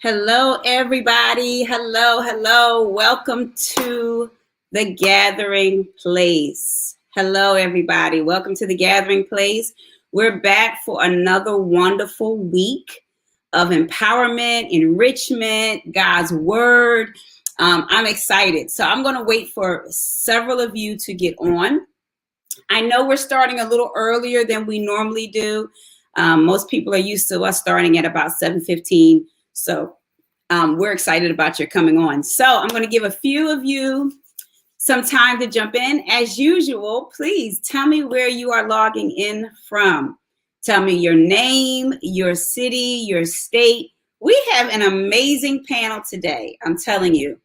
Hello, everybody. Hello, hello. Welcome to the Gathering Place. Hello, everybody. Welcome to the Gathering Place. We're back for another wonderful week of empowerment, enrichment, God's word. I'm excited. So I'm going to wait for several of you to get on. I know we're starting a little earlier than we normally do. Most people are used to us starting at about 7:15. So we're excited about your coming on. So I'm going to give a few of you some time to jump in. As usual, please tell me where you are logging in from. Tell me your name, your city, your state. We have an amazing panel today. I'm telling you,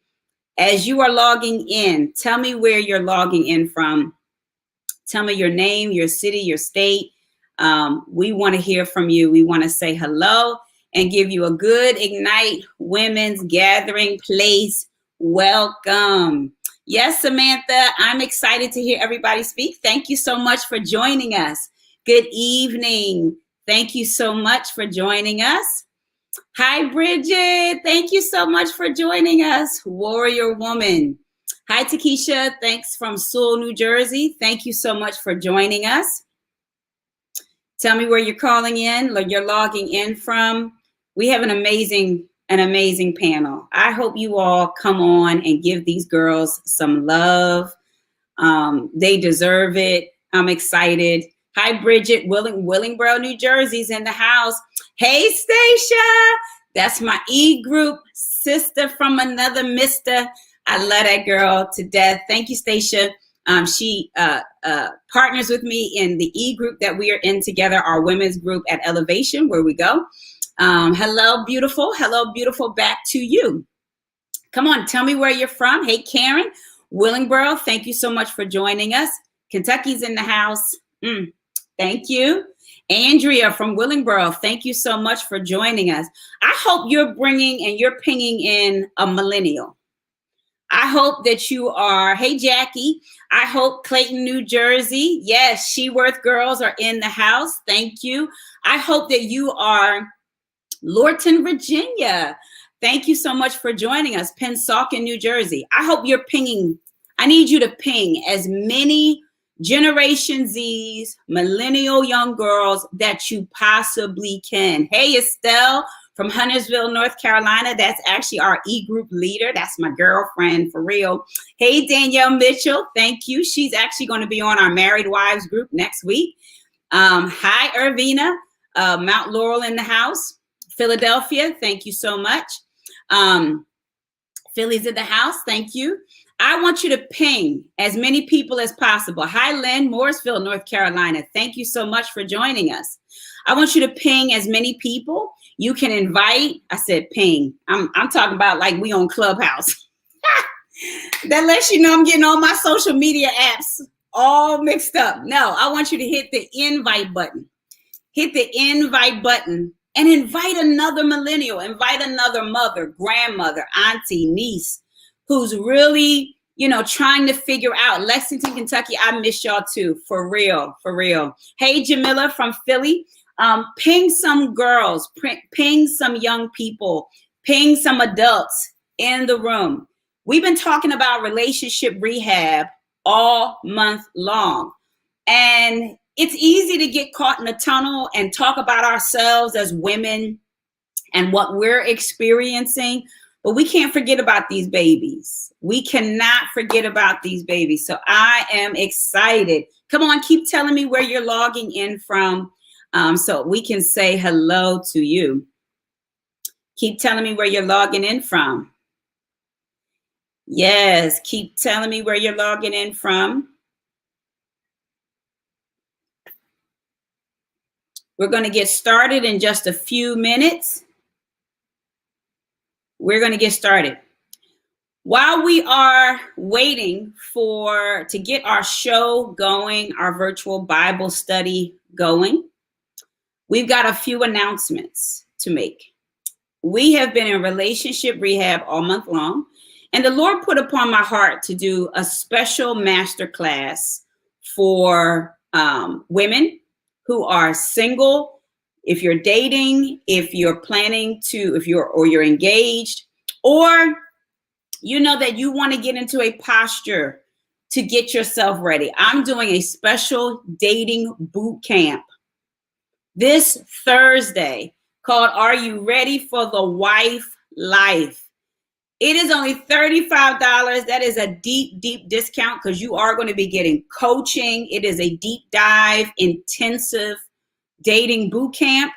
as you are logging in, tell me where you're logging in from. Tell me your name, your city, your state. We want to hear from you. We want to say hello and give you a good Ignite Women's Gathering Place welcome. Yes, Samantha, I'm excited to hear everybody speak. Thank you so much for joining us. Good evening. Thank you so much for joining us. Hi, Bridget. Thank you so much for joining us. Warrior Woman. Hi, Takesha. Thanks from Sewell, New Jersey. Thank you so much for joining us. Tell me where you're calling in, you're logging in from. We have an amazing panel. I hope you all come on and give these girls some love. They deserve it. I'm excited. Hi, Bridget. Willingboro, New Jersey's in the house. Hey, Stacia. That's my E-group sister from another mister. I love that girl to death. Thank you, Stacia. She partners with me in the E-group that we are in together, our women's group at Elevation, where we go. Hello, beautiful. Hello, beautiful. Back to you. Come on, tell me where you're from. Hey, Karen, Willingboro, thank you so much for joining us. Kentucky's in the house. Thank you. Andrea from Willingboro, thank you so much for joining us. I hope you're bringing and you're pinging in a millennial. I hope that you are, hey, Jackie, I hope Clayton, New Jersey. Yes, Sheworth girls are in the house. Thank you. I hope that you are Lorton, Virginia. Thank you so much for joining us. Pennsauken, New Jersey. I hope you're pinging. I need you to ping as many Generation Z's, millennial young girls that you possibly can. Hey, Estelle from Huntersville, North Carolina. That's actually our E-group leader. That's my girlfriend for real. Hey, Danielle Mitchell. Thank you. She's actually going to be on our Married Wives group next week. Hi, Irvina. Mount Laurel in the house. Philadelphia, thank you so much. Philly's in the house, thank you. I want you to ping as many people as possible. Hi, Lynn, Mooresville, North Carolina. Thank you so much for joining us. I want you to ping as many people. You can invite. I said ping. I'm talking about like we on Clubhouse. That lets you know I'm getting all my social media apps all mixed up. No, I want you to hit the invite button. Hit the invite button. And invite another millennial, invite another mother, grandmother, auntie, niece, who's really, trying to figure out. Lexington, Kentucky, I miss y'all too, for real, for real. Hey, Jamila from Philly, ping some girls, ping some young people, ping some adults in the room. We've been talking about relationship rehab all month long. And it's easy to get caught in a tunnel and talk about ourselves as women and what we're experiencing, but we can't forget about these babies. We cannot forget about these babies. So I am excited. Come on, keep telling me where you're logging in from so we can say hello to you. Keep telling me where you're logging in from. Yes, keep telling me where you're logging in from. We're going to get started in just a few minutes. We're going to get started. While we are waiting to get our show going, our virtual Bible study going, we've got a few announcements to make. We have been in relationship rehab all month long, and the Lord put upon my heart to do a special masterclass for women who are single, if you're dating, if you're planning to, if you're engaged, or you know that you want to get into a posture to get yourself ready. I'm doing a special dating boot camp this Thursday called Are You Ready for the Wife Life? It is only $35. That is a deep, deep discount because you are going to be getting coaching. It is a deep dive, intensive dating boot camp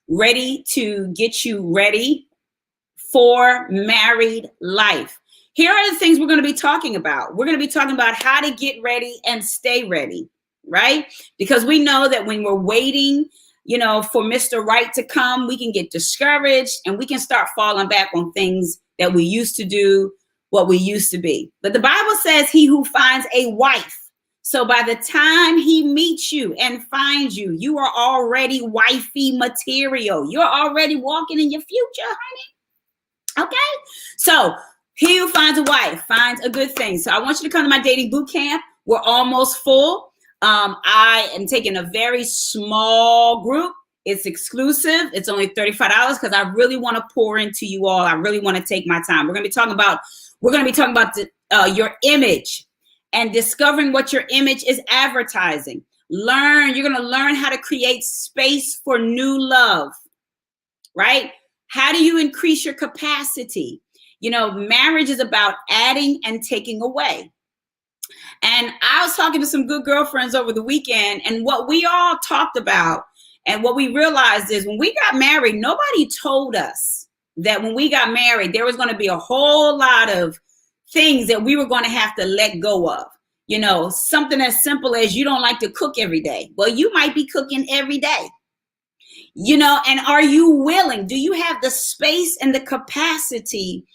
ready to get you ready for married life. Here are the things we're going to be talking about. We're going to be talking about how to get ready and stay ready, right? Because we know that when we're waiting, for Mr. Right to come, we can get discouraged and we can start falling back on things that we used to do, what we used to be. But the Bible says he who finds a wife. So by the time he meets you and finds you, you are already wifey material. You're already walking in your future, honey. Okay? So he who finds a wife finds a good thing. So I want you to come to my dating boot camp. We're almost full. I am taking a very small group. It's exclusive. It's only $35 because I really want to pour into you all. I really want to take my time. We're going to be talking about your image and discovering what your image is advertising. You're going to learn how to create space for new love, right? How do you increase your capacity? Marriage is about adding and taking away. And I was talking to some good girlfriends over the weekend, and what we all talked about and what we realized is when we got married, nobody told us that when we got married, there was going to be a whole lot of things that we were going to have to let go of. Something as simple as you don't like to cook every day. Well, you might be cooking every day. And are you willing? Do you have the space and the capacity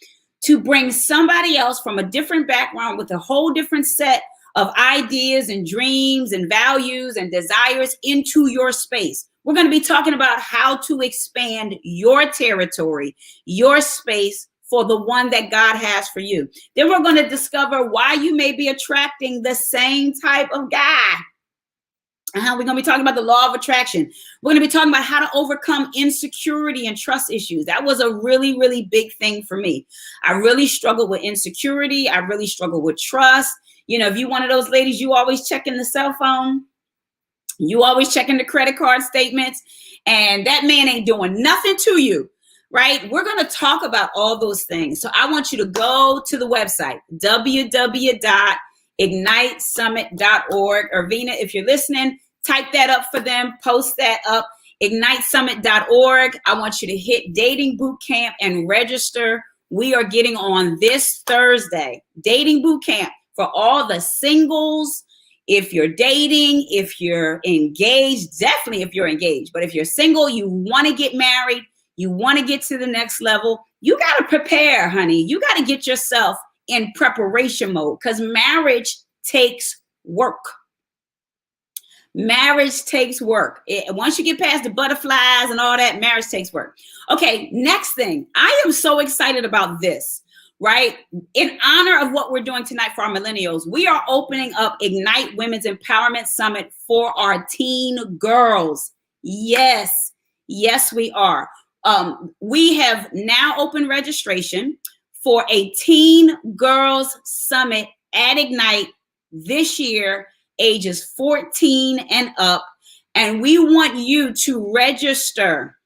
to bring somebody else from a different background with a whole different set of ideas and dreams and values and desires into your space? We're going to be talking about how to expand your territory, your space for the one that God has for you. Then we're going to discover why you may be attracting the same type of guy. We're going to be talking about the law of attraction. We're going to be talking about how to overcome insecurity and trust issues. That was a really, really big thing for me. I really struggled with insecurity. I really struggled with trust. If you're one of those ladies, you always checking the cell phone, you always checking the credit card statements, and that man ain't doing nothing to you, right? We're going to talk about all those things. So I want you to go to the website, www.ignitesummit.org. Irvina, if you're listening, type that up for them, post that up, ignitesummit.org. I want you to hit Dating Boot Camp and register. We are getting on this Thursday, Dating Boot Camp for all the singles. If you're dating, if you're engaged, definitely if you're engaged, but if you're single, you want to get married, you want to get to the next level, you got to prepare, honey. You got to get yourself in preparation mode because marriage takes work. Marriage takes work. Once you get past the butterflies and all that, marriage takes work. Okay, next thing. I am so excited about this, right? In honor of what we're doing tonight for our millennials, we are opening up Ignite Women's Empowerment Summit for our teen girls. Yes, we are. We have now opened registration for a Teen Girls Summit at Ignite this year, ages 14 and up. And we want you to register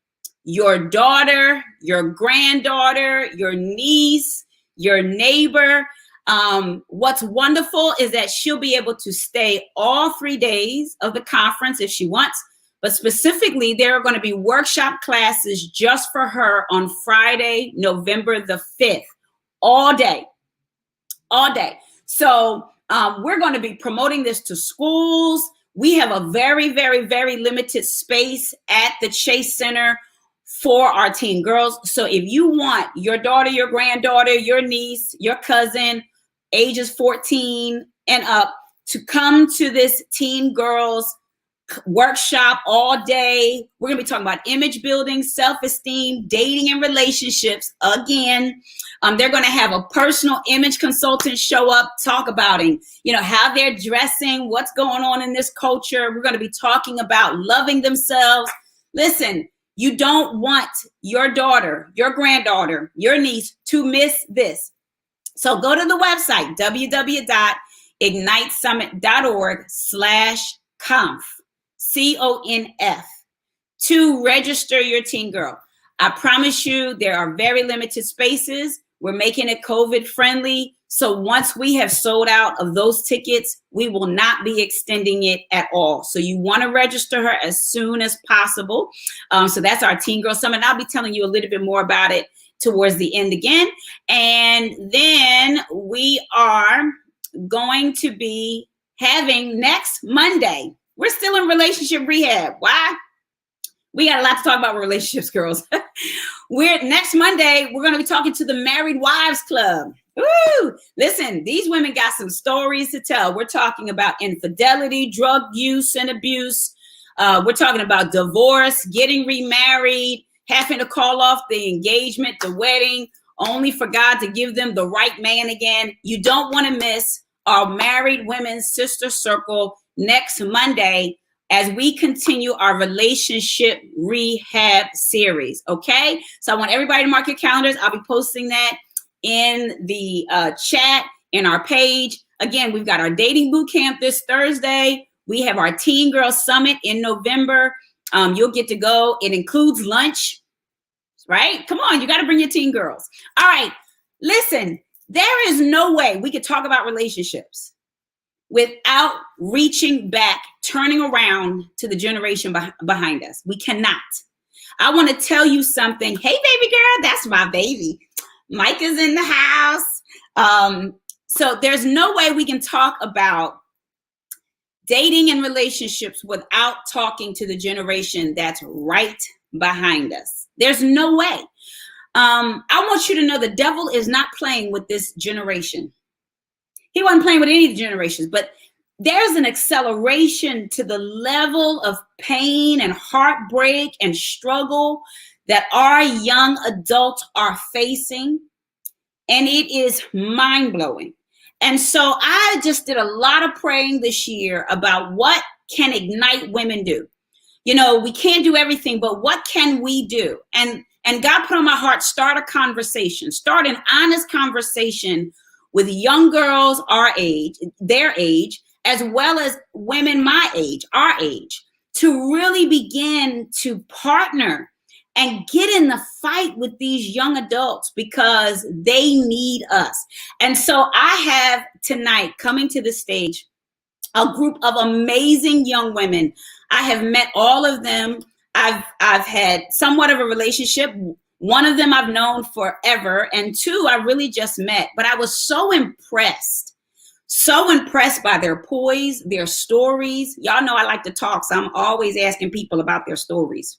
your daughter, your granddaughter, your niece, your neighbor. What's wonderful is that she'll be able to stay all 3 days of the conference if she wants. But specifically, there are going to be workshop classes just for her on Friday, November the 5th. All day. So we're going to be promoting this to schools. We have a very, very, very limited space at the Chase Center for our teen girls. So if you want your daughter, your granddaughter, your niece, your cousin, ages 14 and up to come to this teen girls workshop all day. We're going to be talking about image building, self-esteem, dating and relationships. Again, they're going to have a personal image consultant show up, talk about how they're dressing, what's going on in this culture. We're going to be talking about loving themselves. Listen, You don't want your daughter, your granddaughter, your niece to miss this. So go to the website, www.ignitesummit.org/conf, CONF, to register your teen girl. I promise you there are very limited spaces. We're making it COVID friendly. So once we have sold out of those tickets, we will not be extending it at all. So you want to register her as soon as possible. So that's our Teen Girl Summit. I'll be telling you a little bit more about it towards the end again. And then we are going to be having next Monday. We're still in relationship rehab. Why? We got a lot to talk about with relationships, girls. Next Monday, we're going to be talking to the Married Wives Club. Woo! Listen, these women got some stories to tell. We're talking about infidelity, drug use and abuse. We're talking about divorce, getting remarried, having to call off the engagement, the wedding, only for God to give them the right man again. You don't want to miss our Married Women's Sister Circle next Monday as we continue our relationship rehab series, okay? So I want everybody to mark your calendars. I'll be posting that in the chat, in our page. Again, we've got our dating boot camp this Thursday. We have our Teen Girl Summit in November. You'll get to go. It includes lunch, right? Come on, you got to bring your teen girls. All right, listen, there is no way we could talk about relationships without reaching back, turning around to the generation behind us. We cannot. I want to tell you something. Hey, baby girl, that's my baby. Mike is in the house. So there's no way we can talk about dating and relationships without talking to the generation that's right behind us. There's no way. I want you to know the devil is not playing with this generation. He wasn't playing with any of the generations, but there's an acceleration to the level of pain and heartbreak and struggle that our young adults are facing. And it is mind-blowing. And so I just did a lot of praying this year about what can Ignite Women do. You know, we can't do everything, but what can we do? And God put on my heart, start a conversation, start an honest conversation with young girls our age, their age, as well as women my age, our age, to really begin to partner and get in the fight with these young adults because they need us. And so I have tonight coming to the stage a group of amazing young women. I have met all of them. I've had somewhat of a relationship. One of them I've known forever, and two I really just met. But I was so impressed by their poise, their stories. Y'all know I like to talk, so I'm always asking people about their stories.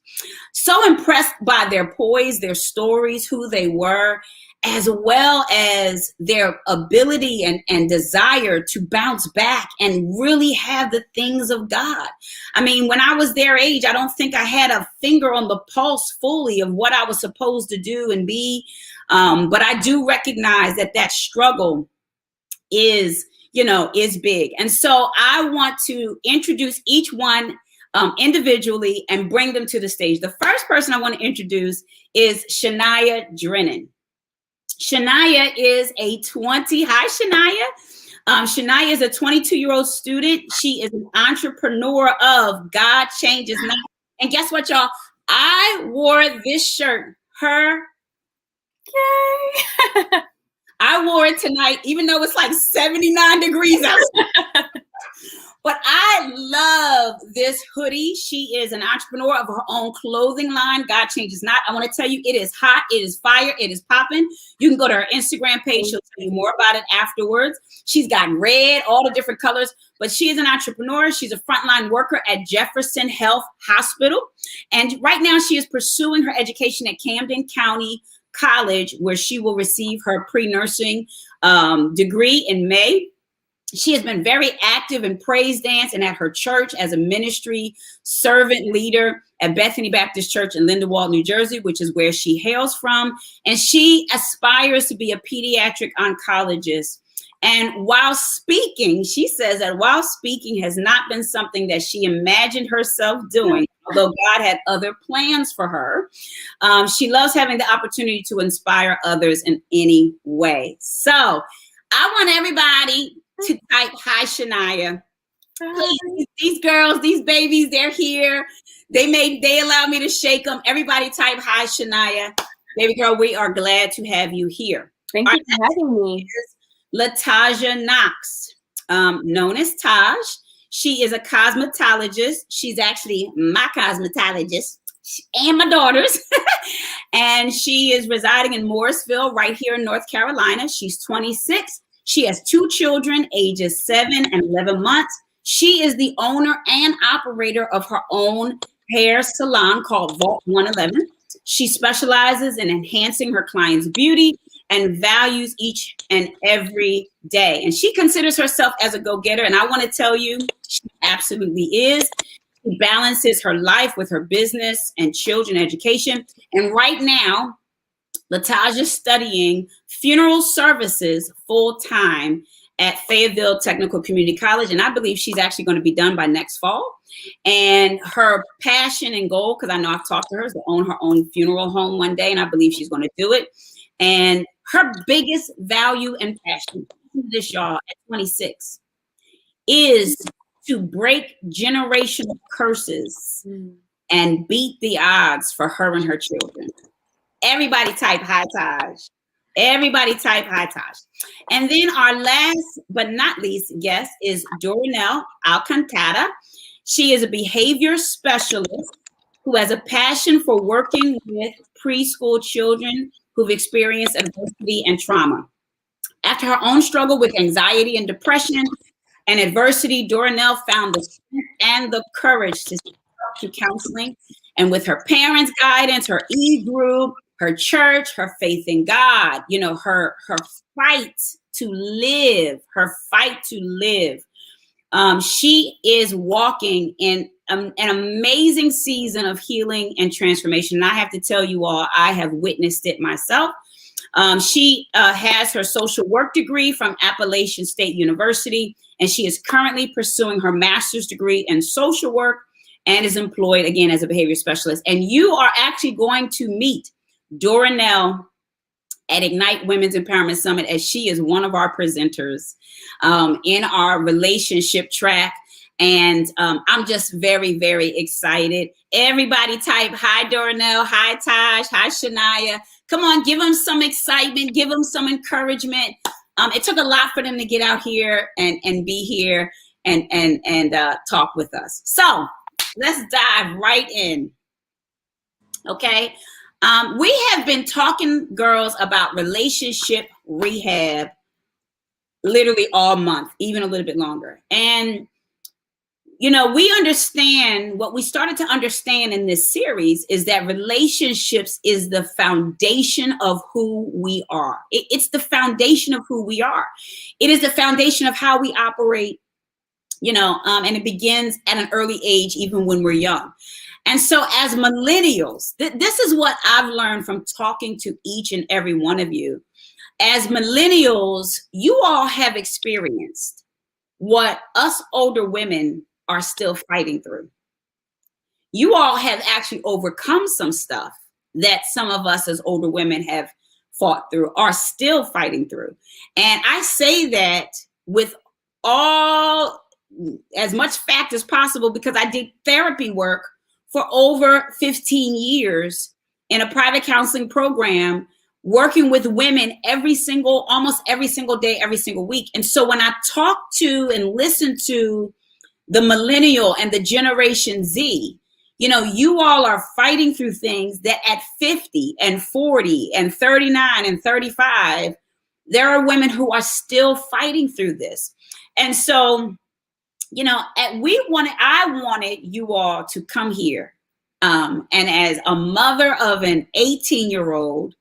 So impressed by their poise, their stories, who they were, as well as their ability and desire to bounce back and really have the things of God. I mean, when I was their age, I don't think I had a finger on the pulse fully of what I was supposed to do and be. But I do recognize that struggle is big. And so I want to introduce each one individually and bring them to the stage. The first person I want to introduce is Shania Drennan. Shania is hi, Shania. Shania is a 22-year-old student. She is an entrepreneur of God Changes Not. And guess what, y'all? I wore this shirt. Yay! I wore it tonight, even though it's like 79 degrees outside. But I love this hoodie. She is an entrepreneur of her own clothing line. God Changes Not. I want to tell you, it is hot. It is fire. It is popping. You can go to her Instagram page. She'll tell you more about it afterwards. She's got red, all the different colors. But she is an entrepreneur. She's a frontline worker at Jefferson Health Hospital. And right now she is pursuing her education at Camden County College, where she will receive her pre-nursing degree in May. She has been very active in praise dance and at her church as a ministry servant leader at Bethany Baptist Church in Lindenwold, New Jersey, which is where she hails from. And she aspires to be a pediatric oncologist. And while speaking, she says that while speaking has not been something that she imagined herself doing, although God had other plans for her. She loves having the opportunity to inspire others in any way. So I want everybody to type hi, Shania. Please, these girls, these babies, they're here. They allow me to shake them. Everybody type hi, Shania. Baby girl, we are glad to have you here. Thank you for having me. LaTaja Knox, known as Taj. She is a cosmetologist. She's actually my cosmetologist and my daughter's. And she is residing in Morrisville, right here in North Carolina. She's 26. She has 2 children, ages 7 and 11 months. She is the owner and operator of her own hair salon called Vault 111. She specializes in enhancing her clients' beauty and values each and every day. And she considers herself as a go-getter. And I want to tell you, she absolutely is. She balances her life with her business and children education. And right now, LaTaja is studying funeral services full-time at Fayetteville Technical Community College. And I believe she's actually going to be done by next fall. And her passion and goal, because I know I've talked to her, is to own her own funeral home one day. And I believe she's going to do it. And her biggest value and passion, this y'all, at 26, is to break generational curses and beat the odds for her and her children. Everybody type hi, Taj. Everybody type hi, Taj. And then our last but not least guest is Dorinell Alcantara. She is a behavior specialist who has a passion for working with preschool children who've experienced adversity and trauma. After her own struggle with anxiety and depression and adversity, Dorinell found the strength and the courage to start to counseling. And with her parents' guidance, her e-group, her church, her faith in God, you know, her fight to live, she is walking in an amazing season of healing and transformation. And I have to tell you all, I have witnessed it myself. She has her social work degree from Appalachian State University, and she is currently pursuing her master's degree in social work and is employed again as a behavior specialist. And you are actually going to meet Dorinell at Ignite Women's Empowerment Summit, as she is one of our presenters in our relationship track. And I'm just very, very excited. Everybody type hi, Dorinell, hi, Taj, hi, Shania. Come on, give them some excitement, give them some encouragement. It took a lot for them to get out here and be here and talk with us. So let's dive right in. Okay. We have been talking, girls, about relationship rehab literally all month, even a little bit longer. And, you know, we understand, what we started to understand in this series is that relationships is the foundation of who we are. It's the foundation of who we are. It is the foundation of how we operate, you know, and it begins at an early age, even when we're young. And so as millennials, this is what I've learned from talking to each and every one of you. As millennials, you all have experienced what us older women are still fighting through. You all have actually overcome some stuff that some of us as older women have fought through, are still fighting through. And I say that with as much fact as possible, because I did therapy work for over 15 years in a private counseling program, working with women almost every single day, every single week. And so when I talk to and listen to the millennial and the Generation Z, you know, you all are fighting through things that at 50 and 40 and 39 and 35, there are women who are still fighting through this. And so, you know, I wanted you all to come here. And as a mother of an 18-year-old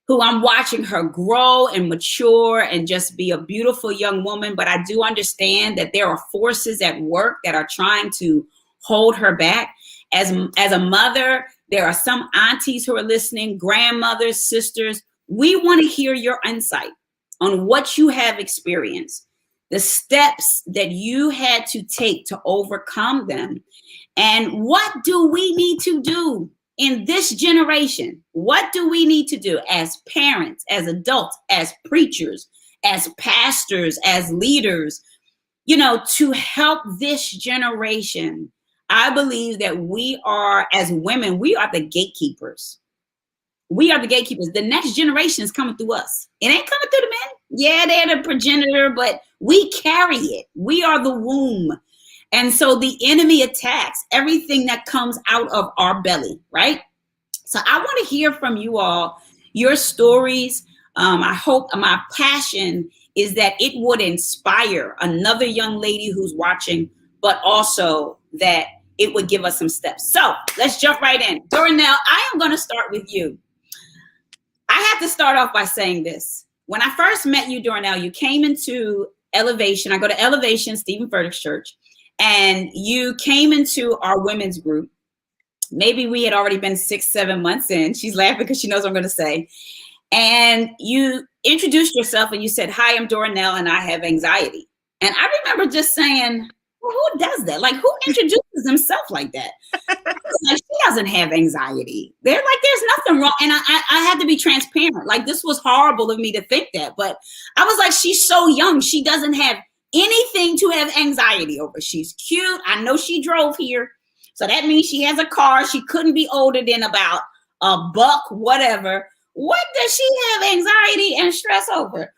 who I'm watching her grow and mature and just be a beautiful young woman, but I do understand that there are forces at work that are trying to hold her back. As a mother, there are some aunties who are listening, grandmothers, sisters. We want to hear your insight on what you have experienced, the steps that you had to take to overcome them, And what do we need to do in this generation? What do we need to do as parents, as adults, as preachers, as pastors, as leaders, to help this generation? I believe that we are, as women, we are the gatekeepers. We are the gatekeepers. The next generation is coming through us. It ain't coming through the men. Yeah, they're the progenitor, but we carry it. We are the womb. And so the enemy attacks everything that comes out of our belly, right? So I want to hear from you all, your stories. I hope my passion is that it would inspire another young lady who's watching, but also that it would give us some steps. So let's jump right in. Dornell, I am going to start with you. I have to start off by saying this. When I first met you, Dornell, you came into Elevation. I go to Elevation, Stephen Furtick's church, and you came into our women's group. Maybe we had already been 6-7 months in. She's laughing because she knows what I'm going to say. And you introduced yourself and you said, "Hi, I'm Dornell and I have anxiety." And I remember just saying, well, who does that? Like, who introduces himself like that? Like, she doesn't have anxiety. They're like, there's nothing wrong. And I had to be transparent. Like, this was horrible of me to think that. But I was like, she's so young. She doesn't have anything to have anxiety over. She's cute. I know she drove here. So that means she has a car. She couldn't be older than about a buck, whatever. What does she have anxiety and stress over?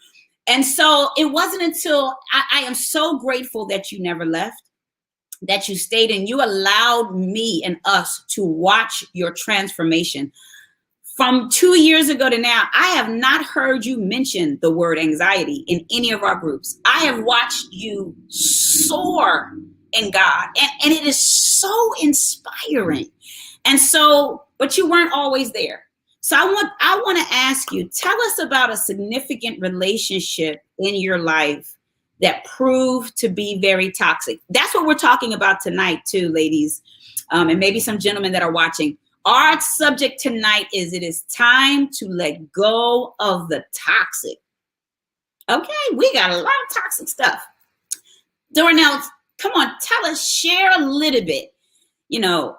And so it wasn't until I am so grateful that you never left, that you stayed and you allowed me and us to watch your transformation. From 2 years ago to now, I have not heard you mention the word anxiety in any of our groups. I have watched you soar in God, and it is so inspiring. And so, but you weren't always there. So I want to ask you, tell us about a significant relationship in your life that proved to be very toxic. That's what we're talking about tonight too, ladies, and maybe some gentlemen that are watching. Our subject tonight is it is time to let go of the toxic. Okay, we got a lot of toxic stuff. Dornell, come on, tell us, share a little bit,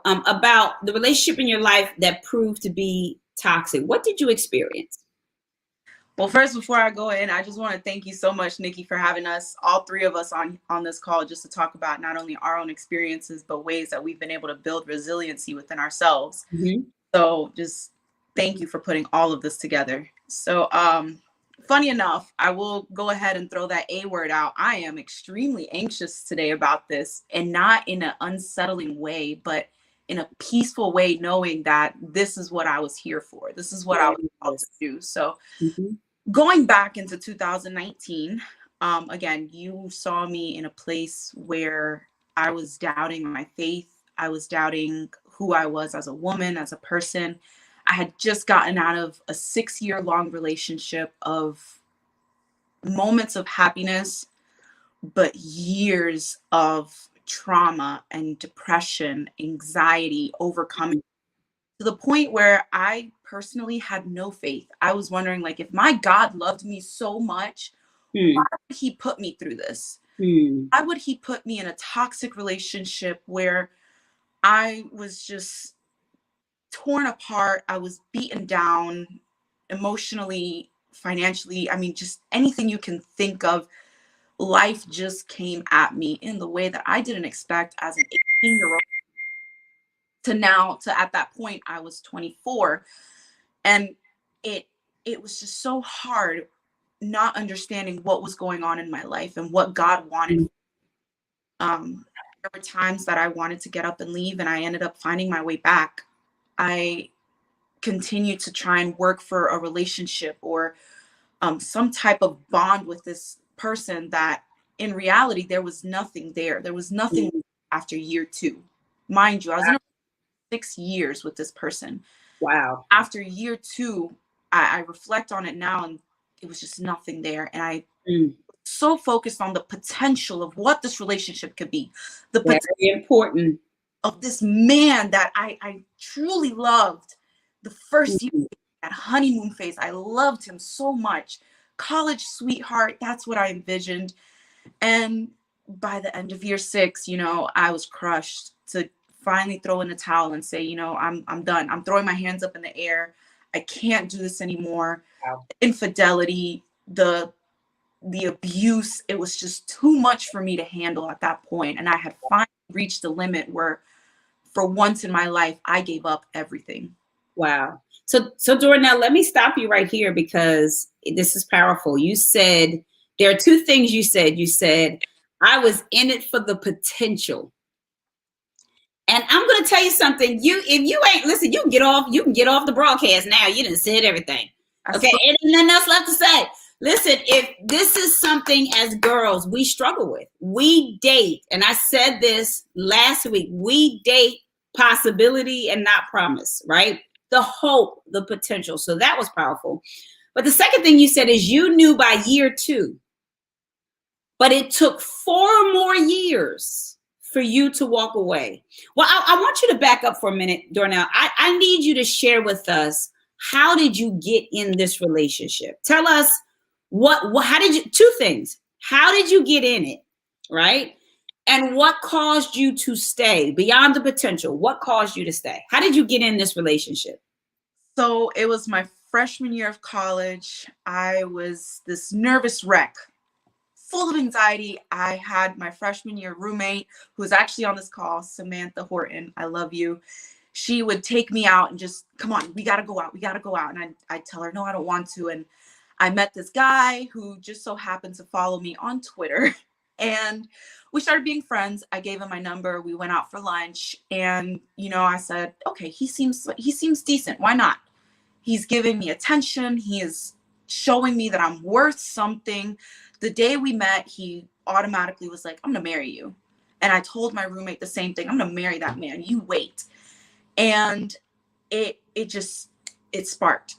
about the relationship in your life that proved to be toxic. What did you experience? Well, first, before I go in, I just want to thank you so much, Nikki, for having us, all three of us on this call, just to talk about not only our own experiences, but ways that we've been able to build resiliency within ourselves. Mm-hmm. So just thank you for putting all of this together. So funny enough, I will go ahead and throw that A word out. I am extremely anxious today about this, and not in an unsettling way, but in a peaceful way, knowing that this is what I was here for. This is what I was called to do. So going back into 2019, again, you saw me in a place where I was doubting my faith. I was doubting who I was as a woman, as a person. I had just gotten out of a 6-year-long relationship of moments of happiness, but years of trauma and depression, anxiety, overcoming, to the point where I personally had no faith. I was wondering, like, if my God loved me so much, why would he put me through this? Why would he put me in a toxic relationship where I was just torn apart? I was beaten down emotionally, financially. I mean, just anything you can think of. Life just came at me in the way that I didn't expect as an 18-year-old. To at that point, I was 24. And it was just so hard not understanding what was going on in my life and what God wanted. There were times that I wanted to get up and leave, and I ended up finding my way back. I continued to try and work for a relationship or some type of bond with this person that in reality, there was nothing there. There was nothing after year 2. Mind you, I was in 6 years with this person. Wow. After year 2, I reflect on it now, and it was just nothing there. And I so focused on the potential of what this relationship could be. The potential important of this man that I truly loved. The first year, that honeymoon phase, I loved him so much. College sweetheart, that's what I envisioned. And by the end of year 6, I was crushed to finally throw in the towel and say, you know, I'm done. I'm throwing my hands up in the air. I can't do this anymore. Wow. Infidelity, the abuse, it was just too much for me to handle at that point. And I had finally reached the limit where for once in my life, I gave up everything. Wow. So Dornell, let me stop you right here because this is powerful. You said there are two things you said. You said, I was in it for the potential. And I'm going to tell you something. If you ain't listen, you can get off the broadcast now. You done said everything. Okay. Ain't nothing else left to say. Listen, if this is something as girls we struggle with, we date, and I said this last week, we date possibility and not promise, right? The hope, the potential. So that was powerful. But the second thing you said is you knew by year 2, but it took 4 more years for you to walk away. Well, I want you to back up for a minute, Dornell. I need you to share with us, how did you get in this relationship? Tell us how did you, 2 things. How did you get in it, right? And what caused you to stay beyond the potential? What caused you to stay? How did you get in this relationship? So it was my freshman year of college. I was this nervous wreck, full of anxiety. I had my freshman year roommate who was actually on this call, Samantha Horton. I love you. She would take me out and just, come on, we got to go out. We got to go out. And I'd tell her, no, I don't want to. And I met this guy who just so happened to follow me on Twitter. And we started being friends. I gave him my number. We went out for lunch. And, you know, I said, okay, he seems decent. Why not? He's giving me attention. He is showing me that I'm worth something. The day we met, he automatically was like, I'm going to marry you. And I told my roommate the same thing. I'm going to marry that man. You wait. And it sparked.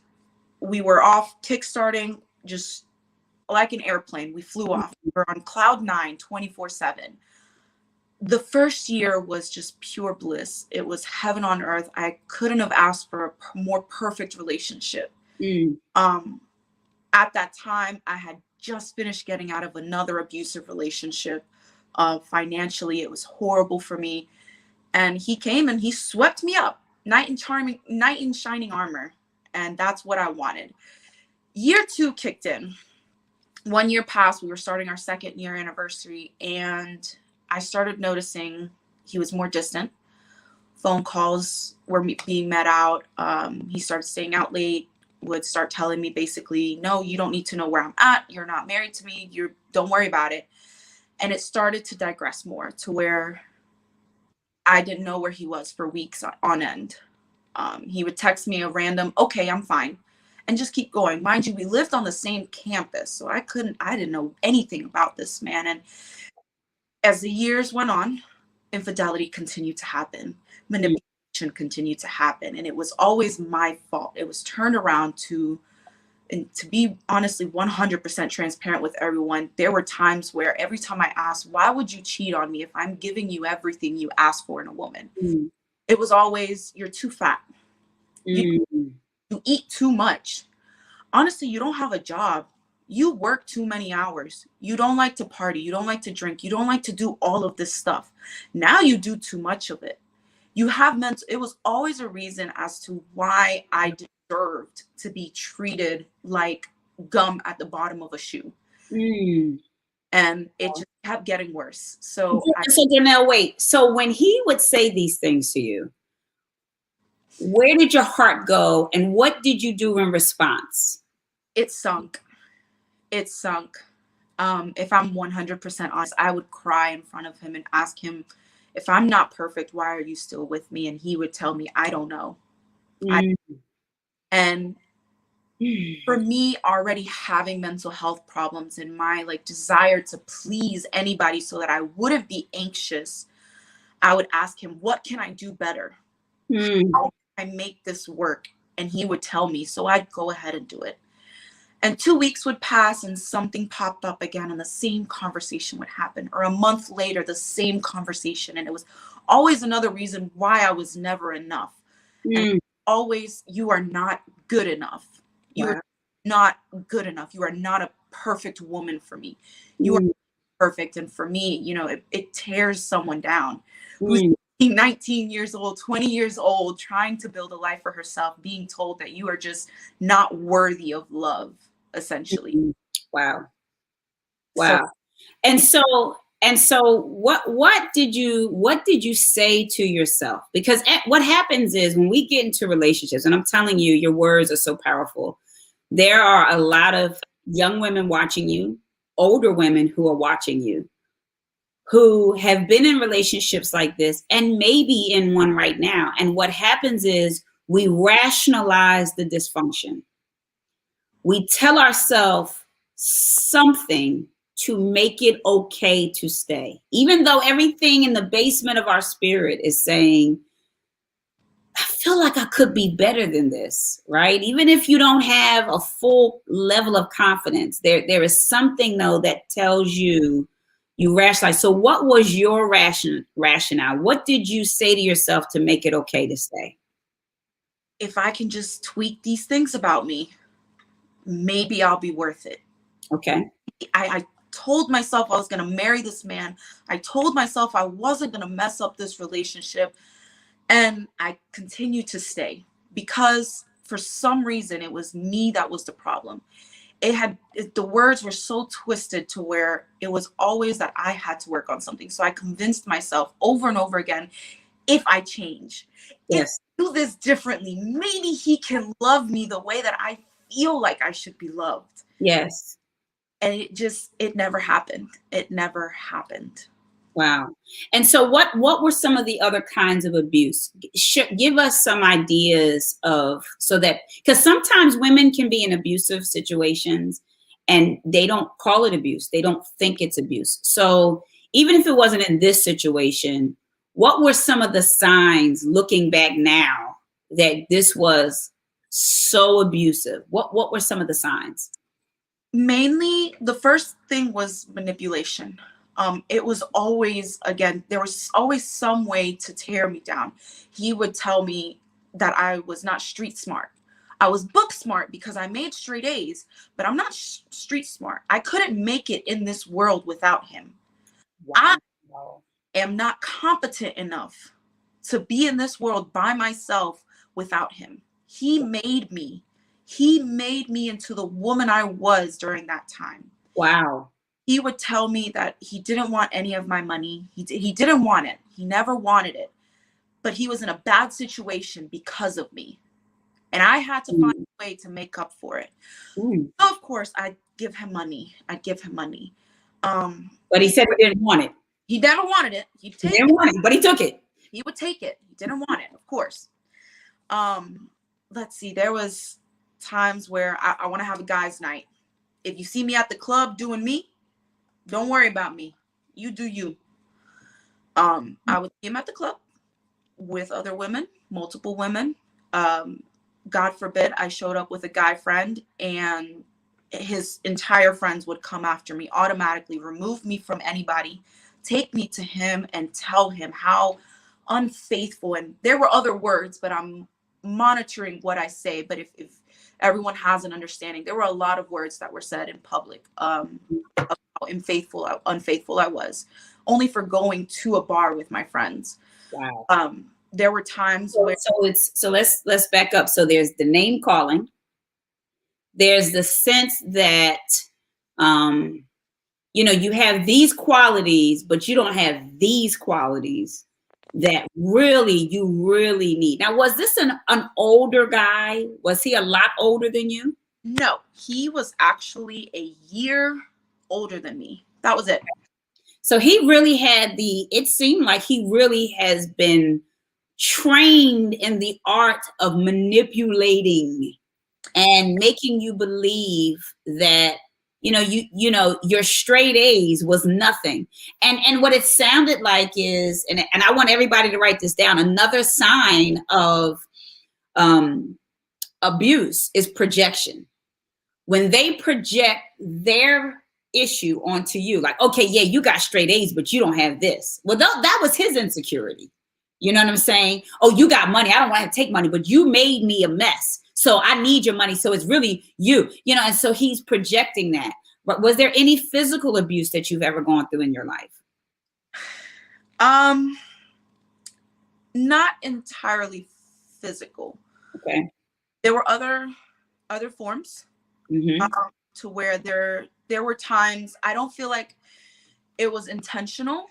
We were off kickstarting, just like an airplane. We flew off. We were on cloud 9, 24/7. The first year was just pure bliss. It was heaven on earth. I couldn't have asked for a more perfect relationship. At that time, I had just finished getting out of another abusive relationship. Financially, it was horrible for me. And he came and he swept me up, knight in shining armor. And that's what I wanted. Year 2 kicked in. 1 year passed. We were starting our 2nd year anniversary. And I started noticing he was more distant. Phone calls were being met out. He started staying out late, would start telling me basically, no, you don't need to know where I'm at. You're not married to me. Don't worry about it. And it started to digress more to where I didn't know where he was for weeks on end. He would text me a random, okay, I'm fine, and just keep going. Mind you, we lived on the same campus, so I didn't know anything about this man. And as the years went on, infidelity continued to happen. Manipulation continued to happen. And it was always my fault. It was turned around and to be honestly 100% transparent with everyone, there were times where every time I asked, why would you cheat on me if I'm giving you everything you ask for in a woman? It was always, you're too fat. You eat too much. Honestly, you don't have a job. You work too many hours. You don't like to party. You don't like to drink. You don't like to do all of this stuff. Now you do too much of it. You have it was always a reason as to why I deserved to be treated like gum at the bottom of a shoe. And it just kept getting worse. So Janelle, wait. So when he would say these things to you, where did your heart go and what did you do in response? It sunk. It sunk. If I'm 100% honest, I would cry in front of him and ask him, if I'm not perfect, why are you still with me? And he would tell me, I don't know. And for me, already having mental health problems and my desire to please anybody so that I wouldn't be anxious, I would ask him, what can I do better? How can I make this work? And he would tell me, so I'd go ahead and do it. And 2 weeks would pass and something popped up again and the same conversation would happen. Or a month later, the same conversation. And it was always another reason why I was never enough. And always, you are not good enough. You are not good enough. You are not a perfect woman for me. You are perfect. And for me, it tears someone down who's 19 years old, 20 years old, trying to build a life for herself, being told that you are just not worthy of love, essentially. Wow. So Wow. And so what did you say to yourself? Because what happens is when we get into relationships, and I'm telling you, your words are so powerful. There are a lot of young women watching you, older women who are watching you, who have been in relationships like this and maybe in one right now. And what happens is we rationalize the dysfunction. We tell ourselves something to make it okay to stay, even though everything in the basement of our spirit is saying, I feel like I could be better than this, right? Even if you don't have a full level of confidence, there is something though that tells you rationalize. So what was your rationale? What did you say to yourself to make it okay to stay? if I can just tweak these things about me, maybe I'll be worth it. Okay. I told myself I was going to marry this man. I told myself I wasn't going to mess up this relationship. And I continued to stay because for some reason it was me that was the problem. The words were so twisted to where it was always that I had to work on something. So I convinced myself over and over again, if I change, Yes. if I do this differently, maybe he can love me the way that I feel like I should be loved. Yes. And it never happened. It never happened. Wow. And so what were some of the other kinds of abuse? Give us some ideas of, so that, because sometimes women can be in abusive situations and they don't call it abuse. They don't think it's abuse. So even if it wasn't in this situation, what were some of the signs looking back now that this was so abusive? What were some of the signs? Mainly, the first thing was manipulation. It was always, again, there was always some way to tear me down. He would tell me that I was not street smart. I was book smart because I made straight A's, but I'm not street smart. I couldn't make it in this world without him. I Wow. am not competent enough to be in this world by myself without him. He made me. He made me into the woman I was during that time. Wow. He would tell me that he didn't want any of my money. He didn't want it. He never wanted it. But he was in a bad situation because of me. And I had to find a way to make up for it. Mm. So of course, I'd give him money. But he said he didn't want it. He never wanted it. He didn't want it, but he took it. He would take it. He didn't want it, of course. Let's see. There was times where I want to have a guy's night. If you see me at the club doing me, don't worry about me. You do you. I would see him at the club with other women, multiple women. God forbid I showed up with a guy friend and his entire friends would come after me, automatically remove me from anybody, take me to him and tell him how unfaithful, and there were other words, but I'm monitoring what I say. But if everyone has an understanding, there were a lot of words that were said in public of how unfaithful I was, only for going to a bar with my friends. Wow. There were times where So let's back up. So there's the name calling. There's the sense that you have these qualities, but you don't have these qualities that you really need. Now, was this an older guy? Was he a lot older than you? No, he was actually a year older than me. That was it. So he really it seemed like he really has been trained in the art of manipulating and making you believe that your straight A's was nothing. And what it sounded like is, and I want everybody to write this down, another sign of abuse is projection. When they project their issue onto you, like, okay, yeah, you got straight A's, but you don't have this. Well, that was his insecurity. You know what I'm saying? Oh, you got money. I don't want to take money, but you made me a mess. So I need your money. So it's really you, and so he's projecting that. But was there any physical abuse that you've ever gone through in your life? Not entirely physical. Okay. There were other forms, Mm-hmm. to where there were times I don't feel like it was intentional.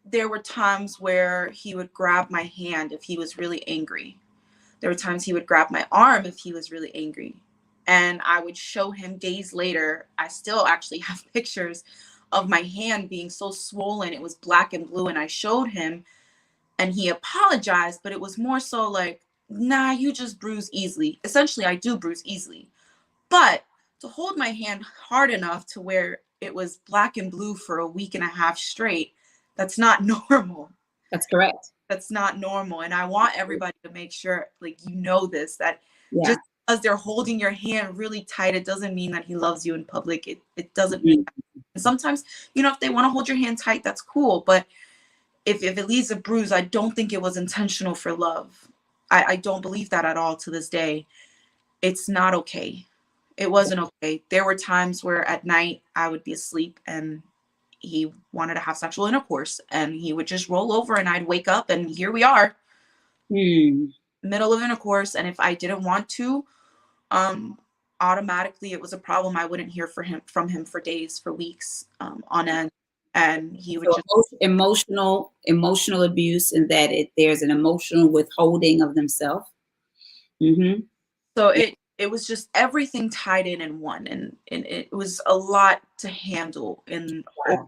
There were times where he would grab my hand if he was really angry. There were times he would grab my arm if he was really angry. And I would show him days later. I still actually have pictures of my hand being so swollen. It was black and blue. And I showed him and he apologized, but it was more so like, nah, you just bruise easily. Essentially, I do bruise easily. But to hold my hand hard enough to where it was black and blue for a week and a half straight, that's not normal. That's correct. That's not normal. And I want everybody to make sure, like, you know this, that Yeah. just because they're holding your hand really tight, it doesn't mean that he loves you in public. It doesn't mean Mm-hmm. that. And sometimes, if they want to hold your hand tight, that's cool. But if it leaves a bruise, I don't think it was intentional for love. I don't believe that at all to this day. It's not okay. It wasn't okay. There were times where at night I would be asleep and he wanted to have sexual intercourse and he would just roll over and I'd wake up and here we are, Mm. middle of intercourse. And if I didn't want to, um, automatically it was a problem. I wouldn't hear from him for days, for weeks, on end. And he would So just, emotional abuse, and that there's an emotional withholding of themselves. Mm-hmm. so it was just everything tied in one. And it was a lot to handle in Wow.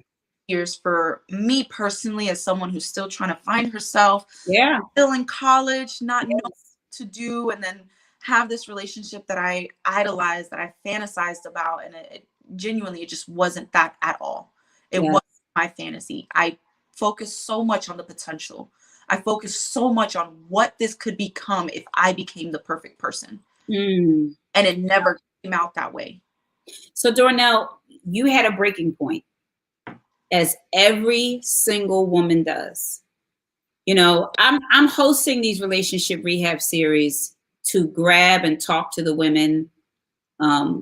years for me personally, as someone who's still trying to find herself, Yeah. still in college, not knowing what Yes. to do, and then have this relationship that I idolized, that I fantasized about, and it genuinely, it just wasn't that at all. It Yeah. wasn't my fantasy. I focused so much on the potential. I focused so much on what this could become if I became the perfect person, Mm. and it never came out that way. So Darnell, you had a breaking point, as every single woman does. I'm hosting these relationship rehab series to grab and talk to the women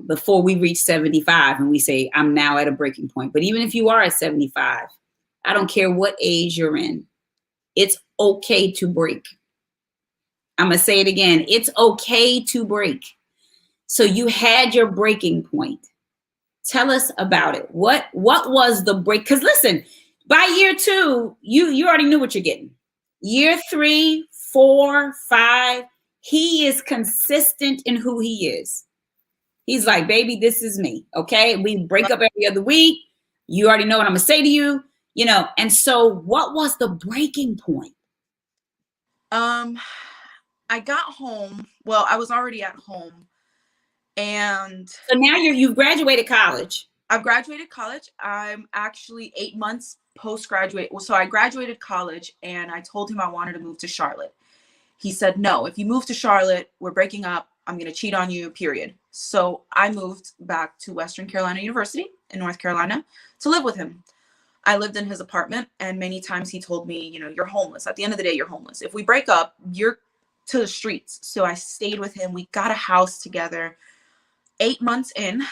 before we reach 75 and we say, I'm now at a breaking point. But even if you are at 75, I don't care what age you're in, it's okay to break. I'm going to say it again. It's okay to break. So you had your breaking point. Tell us about it. What was the break? Because listen, by year 2, you already knew what you're getting. Year 3, 4, 5, he is consistent in who he is. He's like, baby, this is me. Okay. We break up every other week. You already know what I'm going to say to you, And so what was the breaking point? I got home. Well, I was already at home, and So now you've graduated college. I've graduated college. I'm actually 8 months post-graduate. So I graduated college and I told him I wanted to move to Charlotte. He said, no, if you move to Charlotte, we're breaking up. I'm going to cheat on you, period. So I moved back to Western Carolina University in North Carolina to live with him. I lived in his apartment, and many times he told me, you're homeless. At the end of the day, you're homeless. If we break up, you're to the streets. So I stayed with him. We got a house together. 8 months in,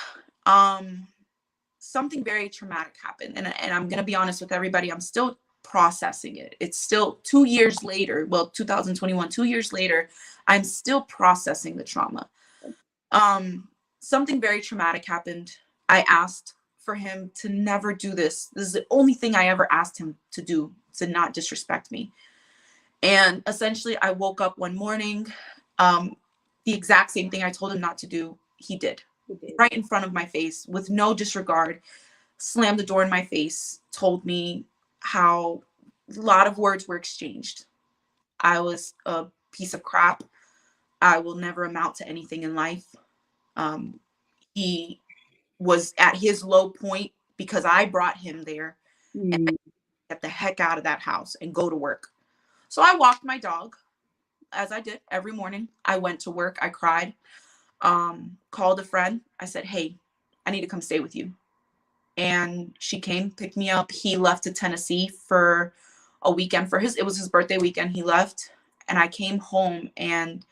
something very traumatic happened. And I'm going to be honest with everybody, I'm still processing it. It's still 2 years later, well, 2021, 2 years later, I'm still processing the trauma. Something very traumatic happened. I asked for him to never do this. This is the only thing I ever asked him to do, to not disrespect me. And essentially, I woke up one morning, the exact same thing I told him not to do, he did. Right in front of my face, with no disregard, slammed the door in my face, told me how a lot of words were exchanged. I was a piece of crap. I will never amount to anything in life. He was at his low point because I brought him there, and get the heck out of that house and go to work. So I walked my dog, as I did every morning. I went to work. I cried. Called a friend. I said, hey, I need to come stay with you. And she came, picked me up. He left to Tennessee for a weekend it was his birthday weekend. He left, and I came home, and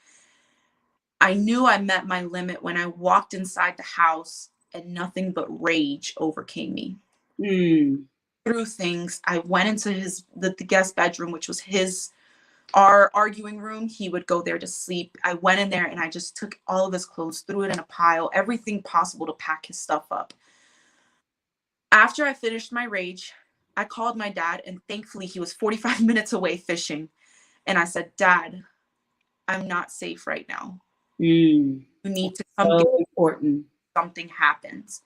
I knew I met my limit when I walked inside the house and nothing but rage overcame me. Through things, I went into the guest bedroom, which was his our arguing room. He would go there to sleep. I went in there and I just took all of his clothes, threw it in a pile, everything possible to pack his stuff up. After I finished my rage, I called my dad, and thankfully he was 45 minutes away fishing. And I said, Dad, I'm not safe right now. You need to come. So important. Something happens.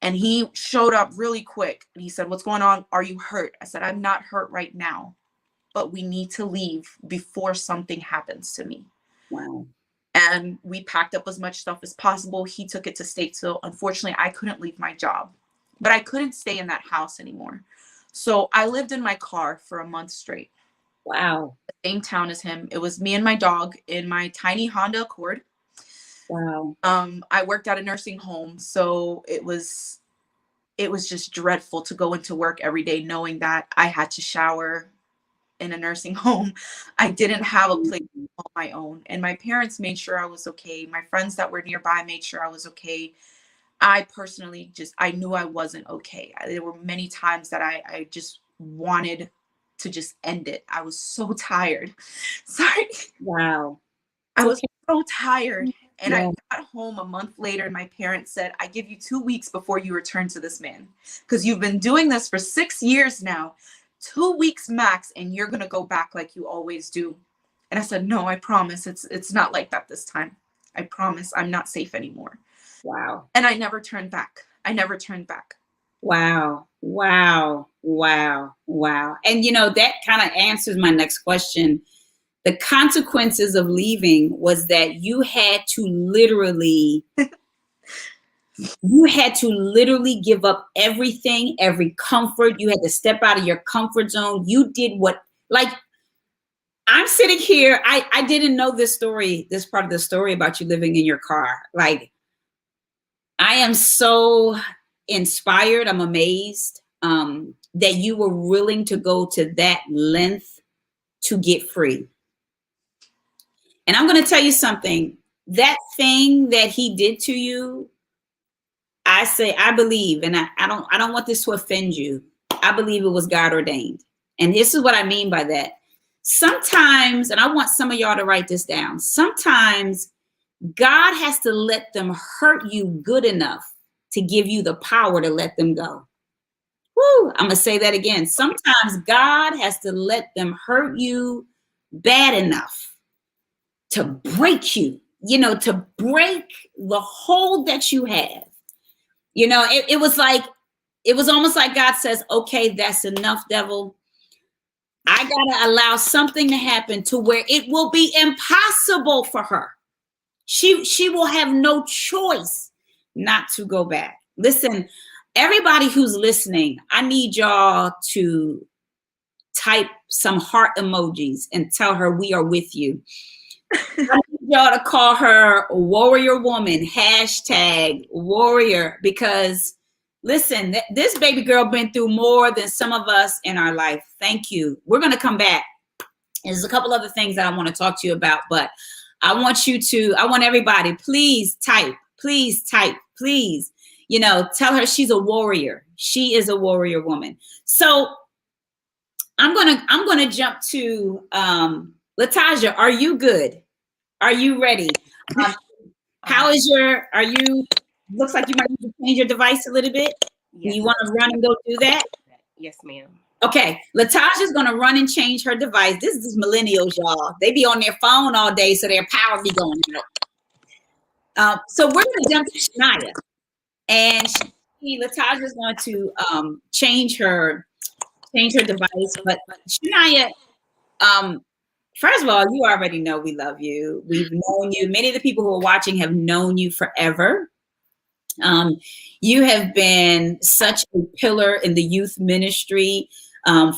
And he showed up really quick and he said, what's going on? Are you hurt? I said, I'm not hurt right now, but we need to leave before something happens to me. Wow. And we packed up as much stuff as possible. He took it to Statesville. Unfortunately, I couldn't leave my job, but I couldn't stay in that house anymore. So I lived in my car for a month straight. Wow. The same town as him. It was me and my dog in my tiny Honda Accord. Wow. I worked at a nursing home, so it was just dreadful to go into work every day knowing that I had to shower in a nursing home. I didn't have a place on my own, and my parents made sure I was okay. My friends that were nearby made sure I was okay. I personally I knew I wasn't okay. There were many times that I just wanted to just end it. I was so tired. Sorry. Wow. I was so tired. And I got home a month later and my parents said, I give you 2 weeks before you return to this man, because you've been doing this for 6 years now, 2 weeks max, and you're going to go back like you always do. And I said, no, I promise it's not like that this time. I promise I'm not safe anymore. Wow. And I never turned back. I never turned back. Wow. Wow. Wow. Wow. And that kind of answers my next question. The consequences of leaving was that you had to literally give up everything, every comfort. You had to step out of your comfort zone. You did I'm sitting here. I didn't know this part of the story about you living in your car. Like, I am so inspired. I'm amazed that you were willing to go to that length to get free. And I'm going to tell you something. That thing that he did to you, I believe, and I don't want this to offend you. I believe it was God ordained. And this is what I mean by that. Sometimes, and I want some of y'all to write this down. Sometimes God has to let them hurt you good enough to give you the power to let them go. Woo, I'm going to say that again. Sometimes God has to let them hurt you bad enough to break you, to break the hold that you have. It was almost like God says, okay, that's enough, devil. I got to allow something to happen to where it will be impossible for her. She will have no choice not to go back. Listen, everybody who's listening, I need y'all to type some heart emojis and tell her we are with you. I need y'all to call her warrior woman, #warrior, because listen, this baby girl been through more than some of us in our life. Thank you. We're going to come back. There's a couple other things that I want to talk to you about, but I want everybody, please type, please. Tell her she's a warrior. She is a warrior woman. So I'm going to jump to, Latasha, are you good? Are you ready? Looks like you might need to change your device a little bit. Yes. You want to run and go do that? Yes, ma'am. Okay, Latasha's going to run and change her device. This is millennials, y'all. They be on their phone all day, so their power be going out. So we're going to jump to Shania. And Latasha's going to change her device. But Shania, first of all, you already know we love you. We've known you. Many of the people who are watching have known you forever. You have been such a pillar in the youth ministry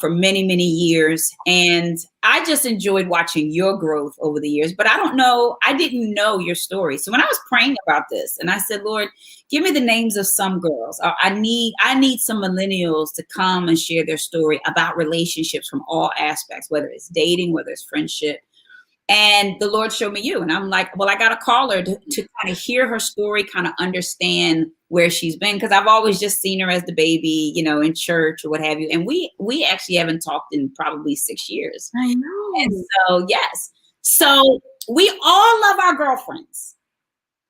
for many, many years. And I just enjoyed watching your growth over the years. But I didn't know your story. So when I was praying about this and I said, Lord, give me the names of some girls. I need some millennials to come and share their story about relationships from all aspects, whether it's dating, whether it's friendship. And the Lord showed me you. And I'm like, well, I got to call her to kind of hear her story, kind of understand where she's been, because I've always just seen her as the baby, you know, in church or what have you. And we actually haven't talked in probably 6 years. I know. And so, yes. So we all love our girlfriends.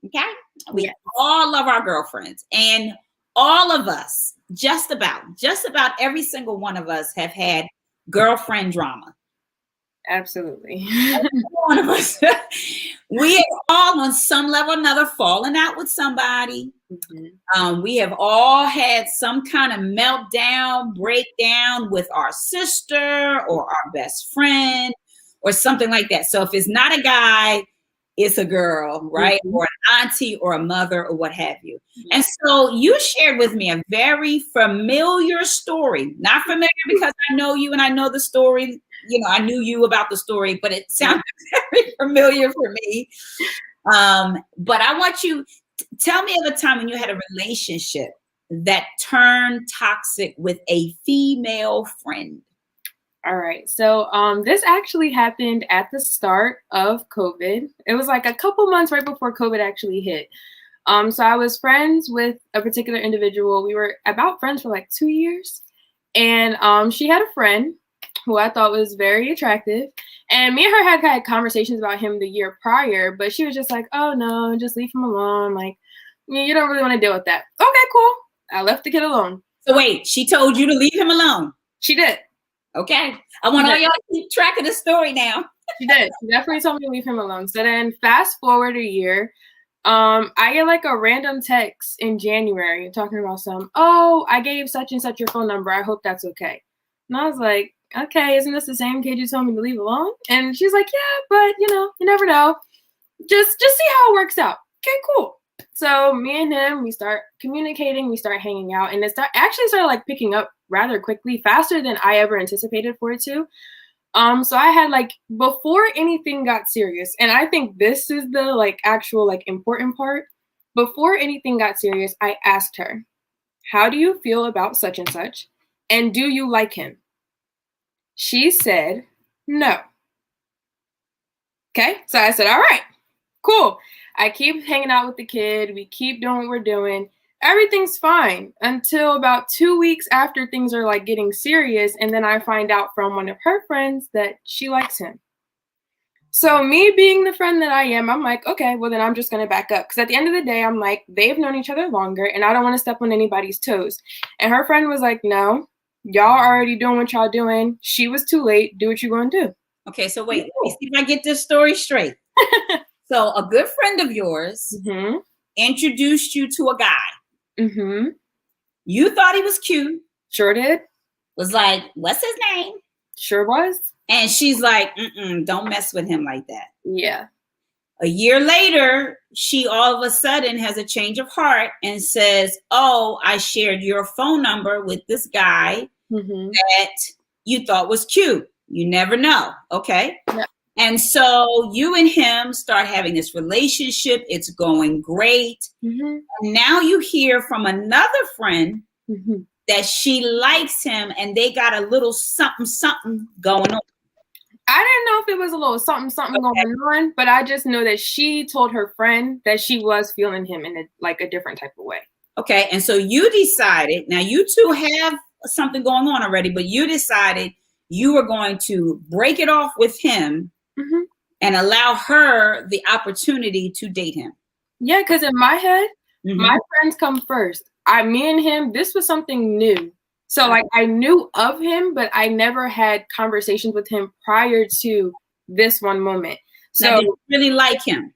Okay? We all love our girlfriends. And all of us, just about every single one of us have had girlfriend drama. Absolutely. One of us. We have all on some level or another fallen out with somebody. We have all had some kind of meltdown, breakdown with our sister or our best friend or something like that. So if it's not a guy, it's a girl, right? Or an auntie or a mother or what have you. And so you shared with me a very familiar story. Not familiar because I know you and I know the story. You know, I knew you about the story, but it sounded very familiar for me. But I want you to tell me of a time when you had a relationship that turned toxic with a female friend. All right. So this actually happened at the start of COVID. It was like a couple months right before COVID actually hit. So I was friends with a particular individual. We were about friends for like 2 years. And she had a friend who I thought was very attractive. And me and her had conversations about him the year prior, but she was just like, oh no, just leave him alone. Like, you don't really want to deal with that. Okay, cool. I left the kid alone. So wait, she told you to leave him alone? She did. Okay. I want all y'all to keep track of the story now. She did. She definitely told me to leave him alone. So then fast forward a year, I get like a random text in January talking about oh, I gave such and such your phone number. I hope that's okay. And I was like, okay, isn't this the same kid you told me to leave alone? And she's like, yeah, but you know, you never know. Just see how it works out. Okay, cool. So me and him, we start communicating, we start hanging out, and actually started like picking up rather quickly, faster than I ever anticipated for it to. So I had like, before anything got serious, and I think this is the like actual like important part. Before anything got serious, I asked her, how do you feel about such and such? And do you like him? She said, no. Okay, so I said, all right, cool. I keep hanging out with the kid. We keep doing what we're doing. Everything's fine until about 2 weeks after things are like getting serious. And then I find out from one of her friends that she likes him. So me being the friend that I am, I'm like, okay, well then I'm just going to back up. Because at the end of the day, I'm like, they've known each other longer and I don't want to step on anybody's toes. And her friend was like, no, y'all already doing what y'all doing. She was too late. Do what you're going to do. Okay, so wait, let me see if I get this story straight. So a good friend of yours introduced you to a guy. You thought he was cute. Sure did. Was like, what's his name? Sure was. And she's like, don't mess with him like that. Yeah. A year later, she all of a sudden has a change of heart and says, oh, I shared your phone number with this guy that you thought was cute. You never know. Okay. Yeah. And so you and him start having this relationship. It's going great. And now you hear from another friend that she likes him and they got a little something going on. I didn't know if it was a little something going on, but I just know that she told her friend that she was feeling him in a different type of way. Okay. And so you decided, now you two have something going on already, but you decided you were going to break it off with him and allow her the opportunity to date him. Yeah, because in my head, my friends come first. Me and him, this was something new. So like I knew of him, but I never had conversations with him prior to this one moment. So now, did you really like him?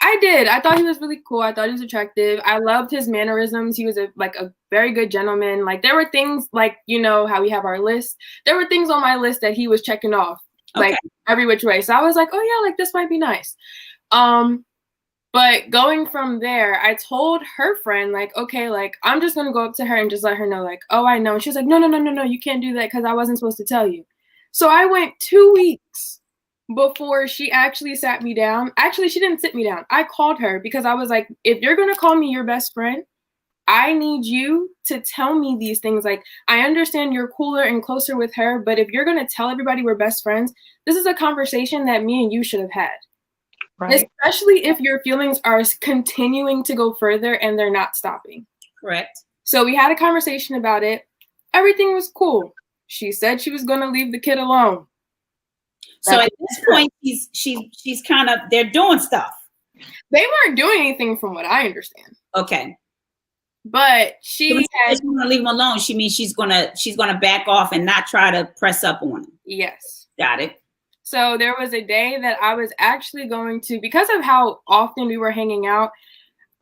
I did. I thought he was really cool. I thought he was attractive. I loved his mannerisms. He was a very good gentleman. Like there were things like, you know, how we have our list. There were things on my list that he was checking off like every which way. So I was like, oh yeah, like this might be nice. But going from there, I told her friend, like, okay, like, I'm just going to go up to her and just let her know, like, oh, I know. And she was like, no, you can't do that because I wasn't supposed to tell you. So I went 2 weeks before she actually sat me down. Actually, she didn't sit me down. I called her because I was like, if you're going to call me your best friend, I need you to tell me these things. Like, I understand you're cooler and closer with her, but if you're going to tell everybody we're best friends, this is a conversation that me and you should have had. Right. Especially if your feelings are continuing to go further and they're not stopping. Correct. So we had a conversation about it. Everything was cool. She said she was going to leave the kid alone. So at this point, she's kind of, they're doing stuff. They weren't doing anything from what I understand. Okay. But she just want to leave him alone. She means she's gonna back off and not try to press up on him. Yes. Got it. So there was a day that I was actually going to, because of how often we were hanging out,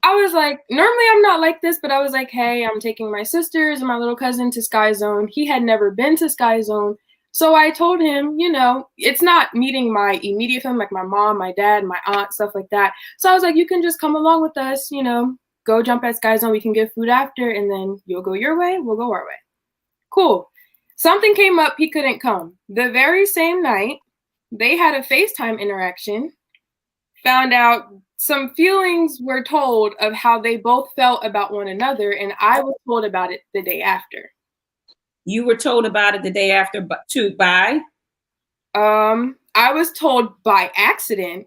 I was like, normally I'm not like this, but I was like, hey, I'm taking my sisters and my little cousin to Sky Zone. He had never been to Sky Zone. So I told him, you know, it's not meeting my immediate family, like my mom, my dad, my aunt, stuff like that. So I was like, you can just come along with us, you know, go jump at Sky Zone. We can get food after, and then you'll go your way, we'll go our way. Cool. Something came up, he couldn't come. The very same night, they had a FaceTime interaction, found out some feelings were told of how they both felt about one another, and I was told about it the day after. You were told about it the day after, by? I was told by accident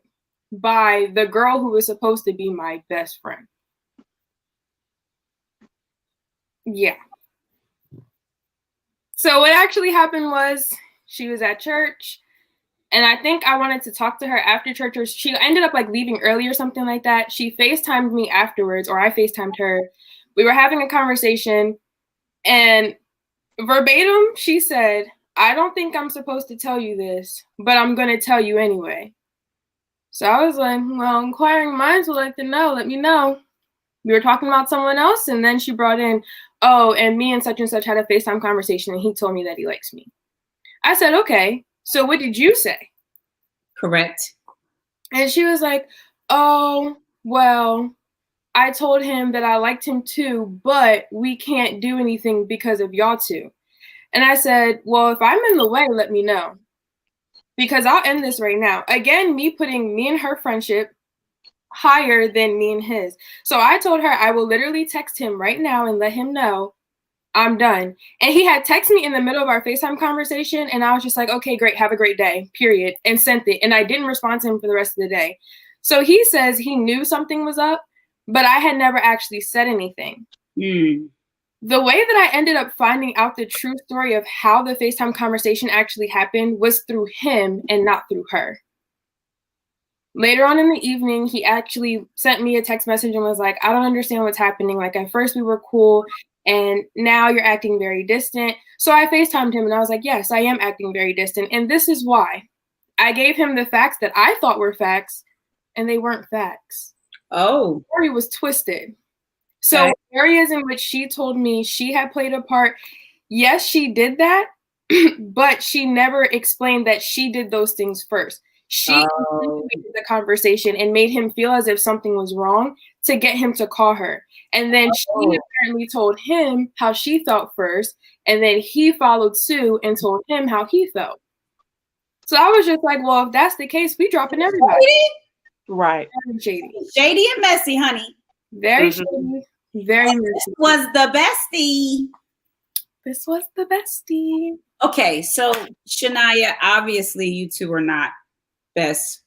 by the girl who was supposed to be my best friend. Yeah. So what actually happened was she was at church, and I think I wanted to talk to her after church, or she ended up like leaving early or something like that. She FaceTimed me afterwards, or I FaceTimed her. We were having a conversation, and verbatim, she said, I don't think I'm supposed to tell you this, but I'm going to tell you anyway. So I was like, well, inquiring minds would like to know. Let me know. We were talking about someone else, and then she brought in, oh, and me and such had a FaceTime conversation, and he told me that he likes me. I said, okay, so what did you say? Correct. And she was like, oh, well, I told him that I liked him too, but we can't do anything because of y'all two. And I said, well, if I'm in the way, let me know. Because I'll end this right now. Again, me putting me and her friendship higher than me and his. So I told her I will literally text him right now and let him know I'm done. And he had texted me in the middle of our FaceTime conversation, and I was just like, okay, great, have a great day, period, and sent it. And I didn't respond to him for the rest of the day. So he says he knew something was up, but I had never actually said anything. The way that I ended up finding out the true story of how the FaceTime conversation actually happened was through him and not through her. Later on in the evening, he actually sent me a text message and was like, I don't understand what's happening. Like, at first we were cool, and now you're acting very distant. So I FaceTimed him, and I was like, yes, I am acting very distant. And this is why. I gave him the facts that I thought were facts, and they weren't facts. Oh. The story was twisted. So okay. Areas in which she told me she had played a part, yes, she did that, but she never explained that she did those things first. She initiated the conversation and made him feel as if something was wrong to get him to call her. And then she apparently told him how she felt first, and then he followed suit and told him how he felt. So I was just like, well, if that's the case, we dropping everybody. Right. Very shady. Shady and messy, honey. Very shady. Very messy. This was the bestie. This was the bestie. Okay, so Shania, obviously you two are not best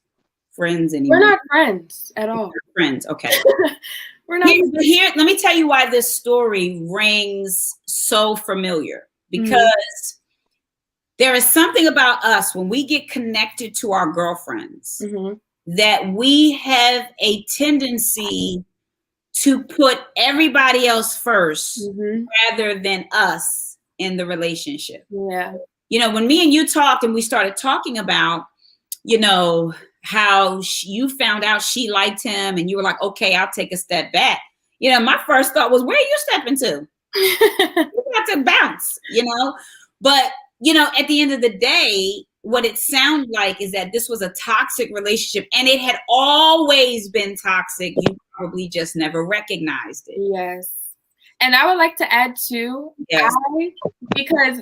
friends anymore. We're not friends at all. Friends, okay. We're not. Here, let me tell you why this story rings so familiar. Because there is something about us when we get connected to our girlfriends that we have a tendency to put everybody else first rather than us in the relationship. Yeah. You know, when me and you talked and we started talking about, you know, how you found out she liked him and you were like, okay, I'll take a step back. You know, my first thought was, where are you stepping to? You got to bounce, you know? But, you know, at the end of the day, what it sounded like is that this was a toxic relationship, and it had always been toxic. You probably just never recognized it. Yes. And I would like to add too, because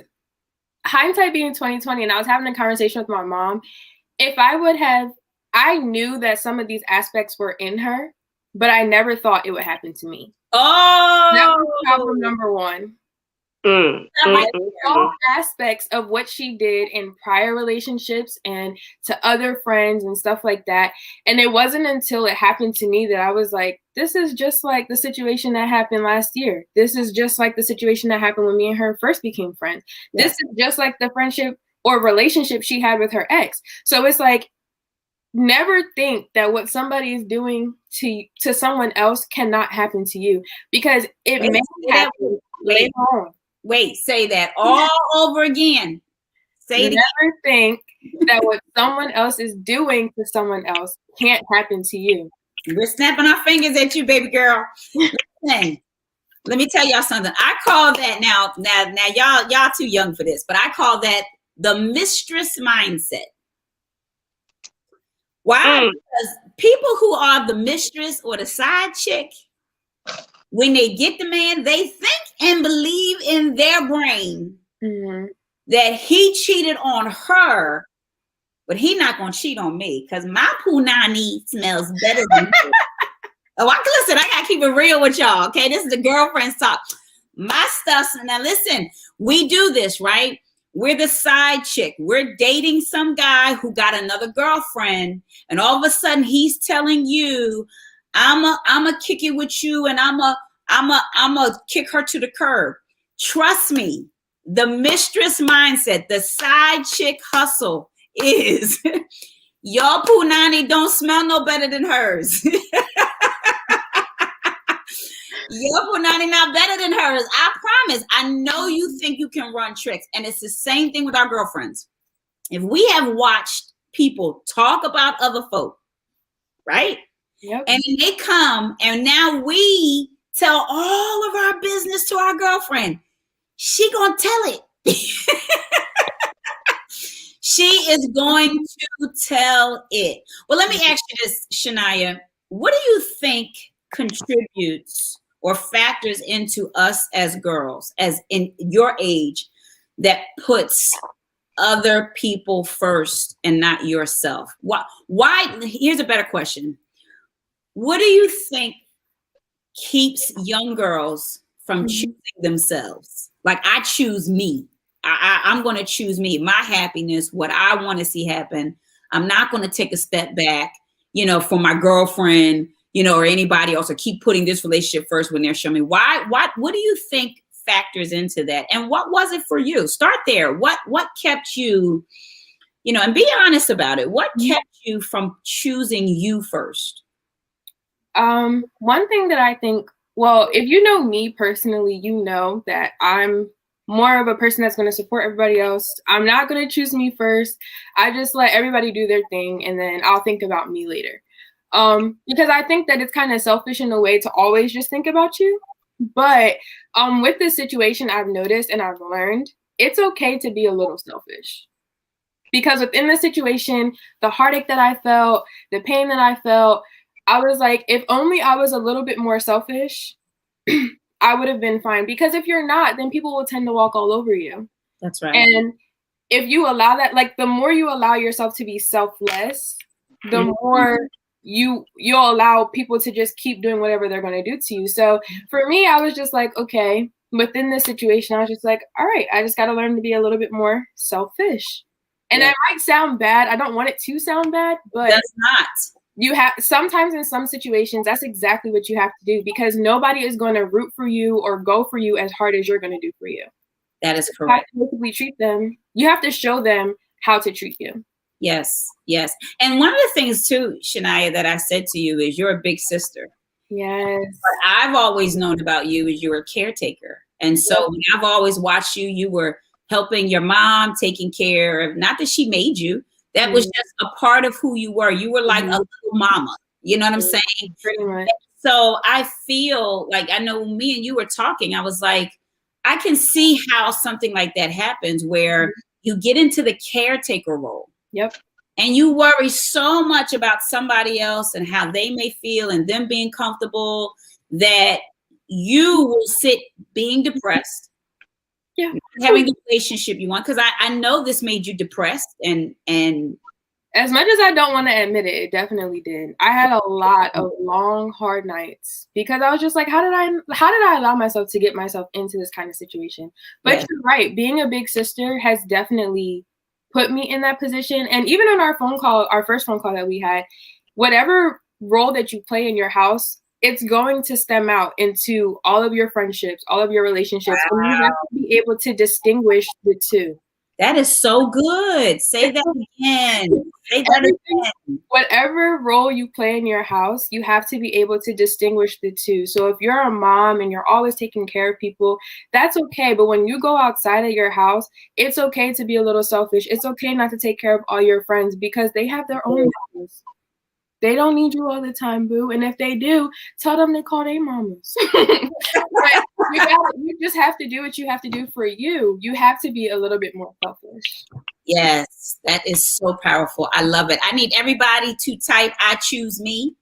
hindsight being 2020, and I was having a conversation with my mom, if I would have, I knew that some of these aspects were in her, but I never thought it would happen to me. Oh, that was problem number one. I saw aspects of what she did in prior relationships and to other friends and stuff like that. And it wasn't until it happened to me that I was like, this is just like the situation that happened last year. This is just like the situation that happened when me and her first became friends. This is just like the friendship or relationship she had with her ex. So it's like, never think that what somebody is doing to someone else cannot happen to you, because it may happen later on. Wait, say that all over again. Say it again. Never think that what someone else is doing to someone else can't happen to you. We're snapping our fingers at you, baby girl. Listen, let me tell y'all something. I call that now y'all too young for this, but I call that the mistress mindset. Why? Because people who are the mistress or the side chick, when they get the man, they think and believe in their brain that he cheated on her, but he not gonna cheat on me because my punani smells better than hers. Oh, listen, I gotta keep it real with y'all. Okay, this is the girlfriend's talk. My stuff. Now listen, we do this, right? We're the side chick. We're dating some guy who got another girlfriend, and all of a sudden he's telling you, I'm a kick it with you, and I'm a kick her to the curb. Trust me, the mistress mindset, the side chick hustle is your punani don't smell no better than hers. Your punani not better than hers. I promise. I know you think you can run tricks. And it's the same thing with our girlfriends. If we have watched people talk about other folk, right? Yep. And then they come and now we tell all of our business to our girlfriend. She gonna tell it. She is going to tell it. Well, let me ask you this, Shania. What do you think contributes or factors into us as girls, as in your age, that puts other people first and not yourself? Why? Here's a better question. What do you think keeps young girls from choosing themselves? Like, I choose me. I'm going to choose me, my happiness, what I want to see happen. I'm not going to take a step back, for my girlfriend, or anybody else, or keep putting this relationship first when they're showing me. What do you think factors into that? And what was it for you? Start there. What kept you, and be honest about it. What kept you from choosing you first? One thing that I think, well, if you know me personally, you know that I'm more of a person that's going to support everybody else. I'm not going to choose me first. I just let everybody do their thing, and then I'll think about me later. Because I think that it's kind of selfish in a way to always just think about you. But with this situation, I've noticed and I've learned it's okay to be a little selfish. Because within the situation, the heartache that I felt, the pain that I felt, I was like, if only I was a little bit more selfish, I would have been fine. Because if you're not, then people will tend to walk all over you. That's right. And if you allow that, like the more you allow yourself to be selfless, the more you'll allow people to just keep doing whatever they're going to do to you. So for me, I was just like, okay, within this situation, I was just like, all right, I just got to learn to be a little bit more selfish. And it might sound bad. I don't want it to sound bad, but that's not. You have sometimes in some situations, that's exactly what you have to do, because nobody is going to root for you or go for you as hard as you're going to do for you. That is correct. You have to basically treat them. You have to show them how to treat you. Yes, yes. And one of the things too, Shania, that I said to you is you're a big sister. Yes. What I've always known about you is you're a caretaker. And so when I've always watched you, you were helping your mom, taking care of, not that she made you, that was just a part of who you were. You were like a little mama. You know what I'm saying? Pretty much. So I feel like, I know when me and you were talking, I was like, I can see how something like that happens where you get into the caretaker role. Yep. And you worry so much about somebody else and how they may feel and them being comfortable that you will sit being depressed. Yeah. Having the relationship you want. Because I know this made you depressed and As much as I don't want to admit it, it definitely did. I had a lot of long, hard nights because I was just like, how did I allow myself to get myself into this kind of situation? But Yeah. you're right. Being a big sister has definitely put me in that position. And even on our first phone call that we had, whatever role that you play in your house, it's going to stem out into all of your friendships, all of your relationships. Wow. And you have to be able to distinguish the two. That is so good. Say that again. Say that again. Whatever role you play in your house, you have to be able to distinguish the two. So if you're a mom and you're always taking care of people, that's okay. But when you go outside of your house, it's okay to be a little selfish. It's okay not to take care of all your friends because they have their own lives. They don't need you all the time, boo. And if they do, tell them they call their mamas. You just have to do what you have to do for you. You have to be a little bit more selfish. Yes, that is so powerful. I love it. I need everybody to type "I choose me,"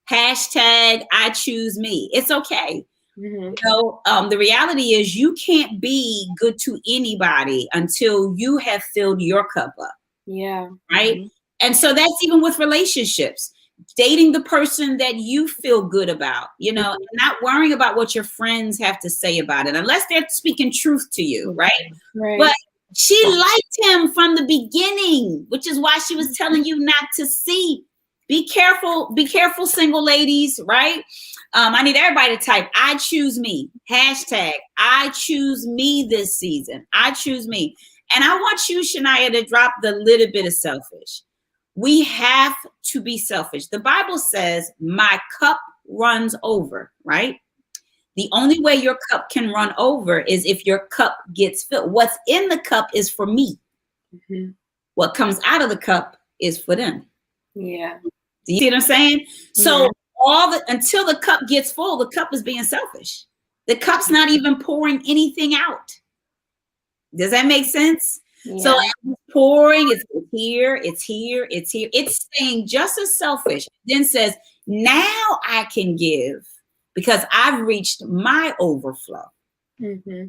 hashtag "I choose me." It's okay. Mm-hmm. You know, the reality is you can't be good to anybody until you have filled your cup up. Yeah. Right. Mm-hmm. And so that's even with relationships. Dating the person that you feel good about, you know, not worrying about what your friends have to say about it, unless they're speaking truth to you, right? Right. But she liked him from the beginning, which is why she was telling you not to see. Be careful, single ladies, right? I need everybody to type "I choose me," hashtag "I choose me" this season. I choose me. And I want you, Shania, to drop the little bit of selfish. We have to be selfish. The Bible says, "My cup runs over," right? The only way your cup can run over is if your cup gets filled. What's in the cup is for me. Mm-hmm. What comes out of the cup is for them. Yeah. Do you see what I'm saying? So until the cup gets full, the cup is being selfish. The cup's not even pouring anything out. Does that make sense? Yeah. So it's pouring, it's here, it's here, it's here. It's staying just as selfish. Then says, now I can give because I've reached my overflow. Mm-hmm.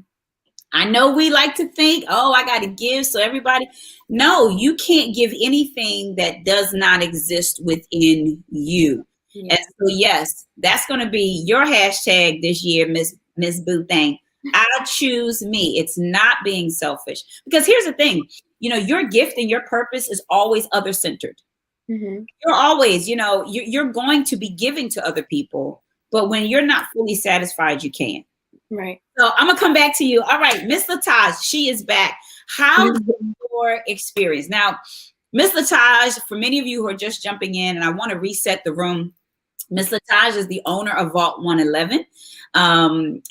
I know we like to think, oh, I got to give so everybody. No, you can't give anything that does not exist within you. Yeah. And so, yes, that's going to be your hashtag this year, Miss Boo Thang. I choose me. It's not being selfish. Because here's the thing, you know, your gift and your purpose is always other centered. Mm-hmm. You're always, you know, you're going to be giving to other people, but when you're not fully satisfied, you can't. Right. So I'm gonna come back to you. All right, Miss Lataj, she is back. How's your experience? Now, Miss Lataj, for many of you who are just jumping in, and I want to reset the room. Miss Lataj is the owner of Vault 111.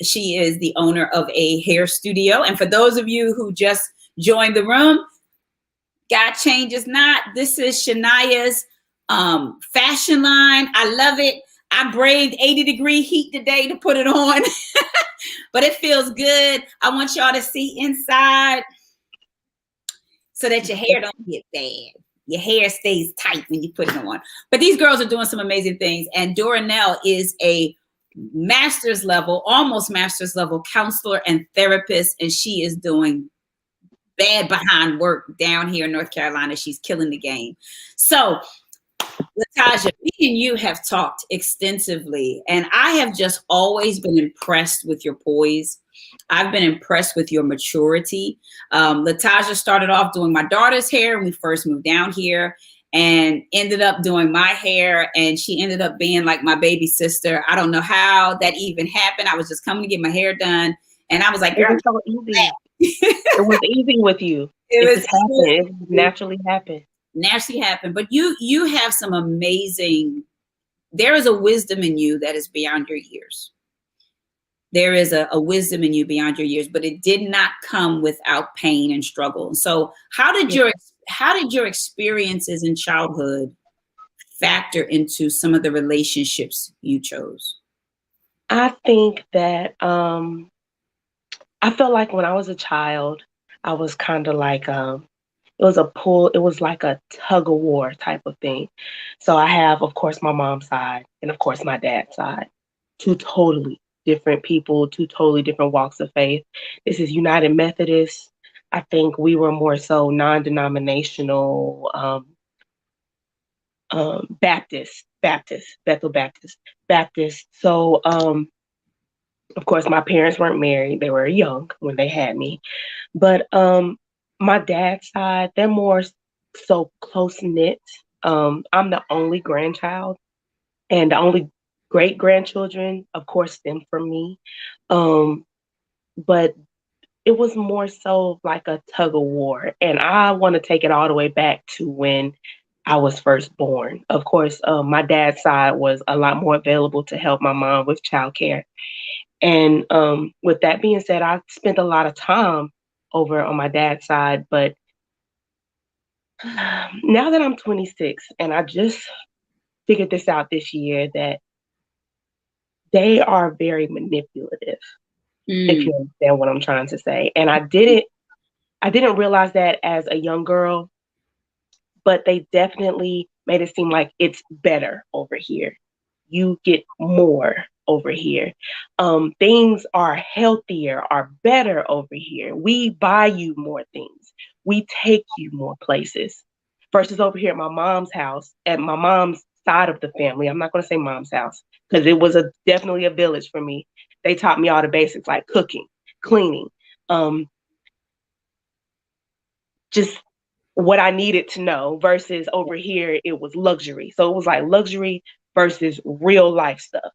She is the owner of a hair studio. And for those of you who just joined the room, God changes not. This is Shania's fashion line. I love it. I braved 80-degree heat today to put it on, but it feels good. I want y'all to see inside so that your hair don't get bad. Your hair stays tight when you put it on. But these girls are doing some amazing things. And Doranelle is a master's level, almost master's level counselor and therapist. And she is doing bad behind work down here in North Carolina. She's killing the game. So, Latasha, me and you have talked extensively, and I have just always been impressed with your poise. I've been impressed with your maturity. Latasha started off doing my daughter's hair when we first moved down here and ended up doing my hair, and she ended up being like my baby sister. I don't know how that even happened. I was just coming to get my hair done, and I was like, girl, it was so easy. It was easy with you. It naturally happened. Naturally happened. But you have some amazing, there is a wisdom in you that is beyond your years. There is a wisdom in you beyond your years, but it did not come without pain and struggle. So how did your experiences in childhood factor into some of the relationships you chose? I think that I felt like when I was a child, I was kind of like it was a pull. It was like a tug of war type of thing. So I have, of course, my mom's side and, of course, my dad's side. Two totally different people, two totally different walks of faith. This is United Methodist. I think we were more so non-denominational, Bethel Baptist. So, of course, my parents weren't married. They were young when they had me. But my dad's side, they're more so close knit. I'm the only grandchild, and the only great grandchildren, of course, stem from me. Um, but it was more so like a tug of war. And I want to take it all the way back to when I was first born. Of course, my dad's side was a lot more available to help my mom with childcare. And with that being said, I spent a lot of time over on my dad's side. But now that I'm 26 and I just figured this out this year, that they are very manipulative, if you understand what I'm trying to say. And I didn't realize that as a young girl, but they definitely made it seem like it's better over here. You get more over here. Things are healthier, are better over here. We buy you more things. We take you more places. Versus over here at my mom's house, at my mom's side of the family. I'm not going to say mom's house because it was definitely a village for me. They taught me all the basics like cooking, cleaning, just what I needed to know, versus over here it was luxury. So it was like luxury versus real life stuff.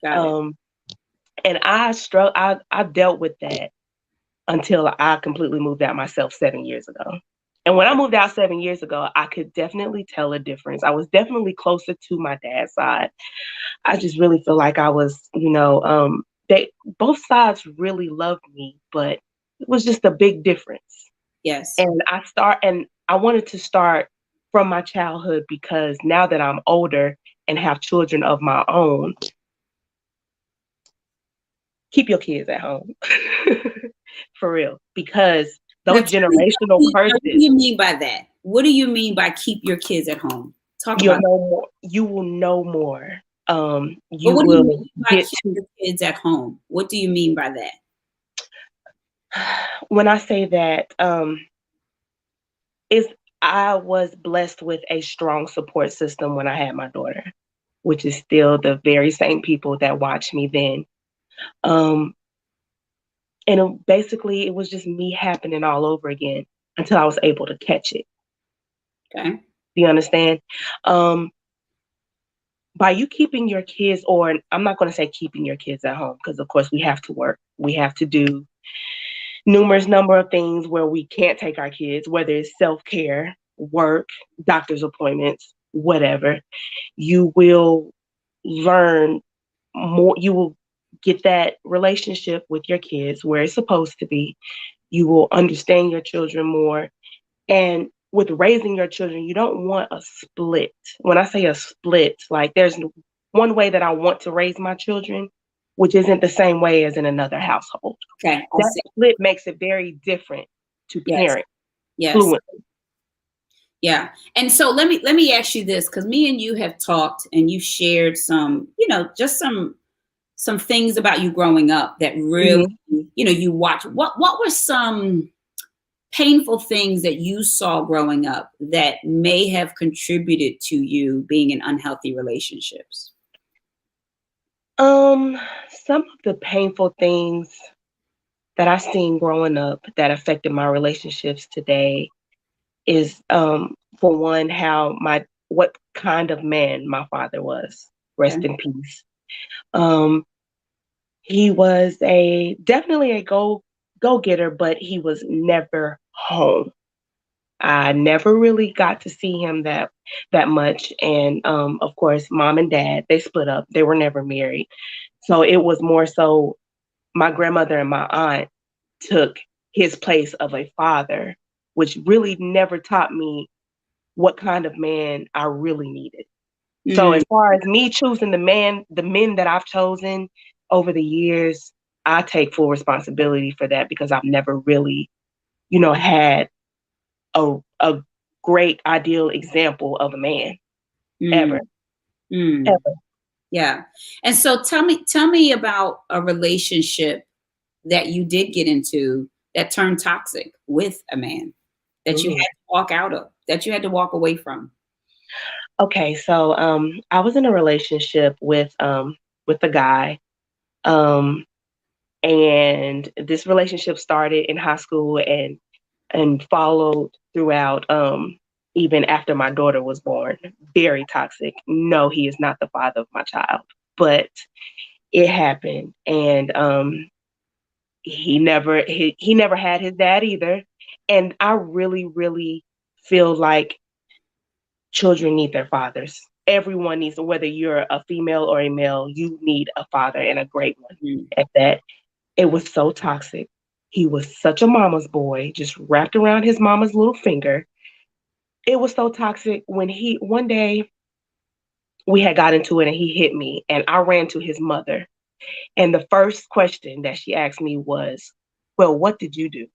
Got it. And I dealt with that until I completely moved out myself 7 years ago. And when I moved out 7 years ago, I could definitely tell a difference. I was definitely closer to my dad's side. I just really feel like I was, they both sides really loved me, but it was just a big difference. Yes. And I wanted to start from my childhood, because now that I'm older and have children of my own, keep your kids at home. For real. Because those generational curses. What do you mean by that? What do you mean by keep your kids at home? Talk You'll about know more. You will know more. You what will do you mean by get keep your kids at home? What do you mean by that? When I say that, is I was blessed with a strong support system when I had my daughter, which is still the very same people that watched me then. And basically, it was just me happening all over again until I was able to catch it. Okay. Do you understand? By you keeping your kids, or I'm not going to say keeping your kids at home, because of course we have to work. We have to do numerous number of things where we can't take our kids, whether it's self-care, work, doctor's appointments, whatever. You will learn more. You will get that relationship with your kids where it's supposed to be. You will understand your children more. And with raising your children, you don't want a split. When I say a split, like there's one way that I want to raise my children, which isn't the same way as in another household. Okay. That split makes it very different to parent fluently. Yeah. And so let me ask you this, because me and you have talked and you shared some, just some things about you growing up that really, you watch. What were some painful things that you saw growing up that may have contributed to you being in unhealthy relationships? Some of the painful things that I've seen growing up that affected my relationships today is, for one, what kind of man my father was. Rest in peace. He was definitely a go-getter, but he was never home. I never really got to see him that much. And of course, mom and dad, they split up. They were never married. So it was more so my grandmother and my aunt took his place of a father, which really never taught me what kind of man I really needed. So as far as me choosing the men that I've chosen over the years, I take full responsibility for that, because I've never really, had a great ideal example of a man ever. Ever. Yeah. And so tell me about a relationship that you did get into that turned toxic with a man that you had to walk out of, that you had to walk away from. Okay, so I was in a relationship with a guy. Um and this relationship started in high school and followed throughout even after my daughter was born. Very toxic. No, he is not the father of my child, but it happened. And he never had his dad either. And I really, really feel like children need their fathers. Everyone needs, whether you're a female or a male, you need a father, and a great one Mm. at that. It was so toxic. He was such a mama's boy, just wrapped around his mama's little finger. It was so toxic when he, one day, we had got into it and he hit me, and I ran to his mother. And the first question that she asked me was, "Well, what did you do?" I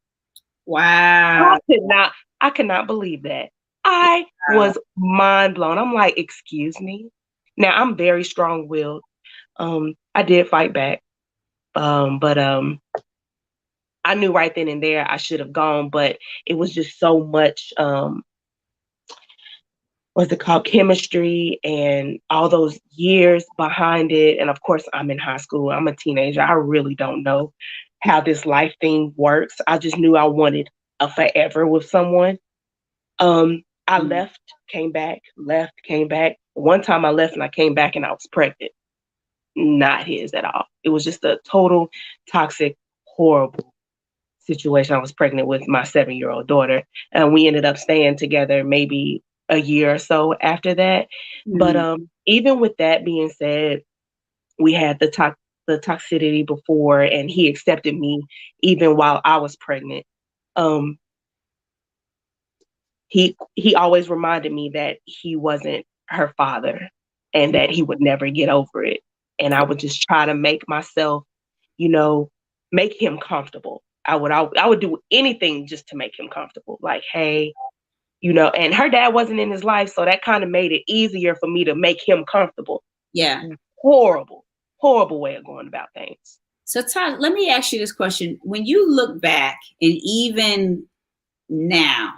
Wow. could not, I could not believe that. I Wow. was mind blown. I'm like, "Excuse me." Now I'm very strong willed. I did fight back. But I knew right then and there I should have gone, but it was just so much what's it called, chemistry, and all those years behind it. And of course, I'm in high school. I'm a teenager. I really don't know how this life thing works. I just knew I wanted a forever with someone. I Mm. left, came back, left, came back. One time I left and I came back and I was pregnant. Not his at all. It was just a total toxic, horrible situation. I was pregnant with my 7-year-old daughter, and we ended up staying together maybe a year or so after that. But Mm. even with that being said, we had the toxicity before, and he accepted me even while I was pregnant. Um, he always reminded me that he wasn't her father and that he would never get over it. And I would just try to make myself, you know, make him comfortable. I would do anything just to make him comfortable. Like, hey, and her dad wasn't in his life, so that kind of made it easier for me to make him comfortable. Yeah. Horrible, horrible way of going about things. So Todd, let me ask you this question. When you look back, and even now,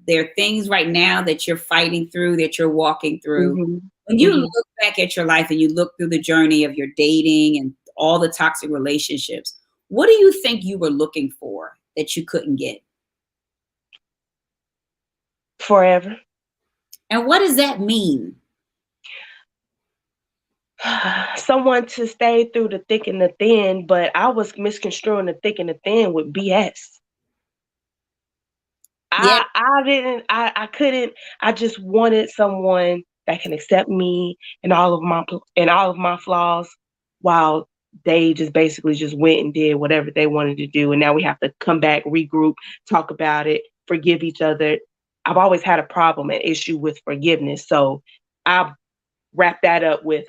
there are things right now that you're fighting through, that you're walking through. Hmm. When you Hmm. look back at your life and you look through the journey of your dating and all the toxic relationships, what do you think you were looking for that you couldn't get? Forever. And what does that mean? Someone to stay through the thick and the thin, but I was misconstruing the thick and the thin with BS. Yeah, I didn't I couldn't. I just wanted someone that can accept me and all of my flaws, while they just basically just went and did whatever they wanted to do, and now we have to come back, regroup, talk about it, forgive each other. I've always had a problem, an issue with forgiveness, so I wrap that up with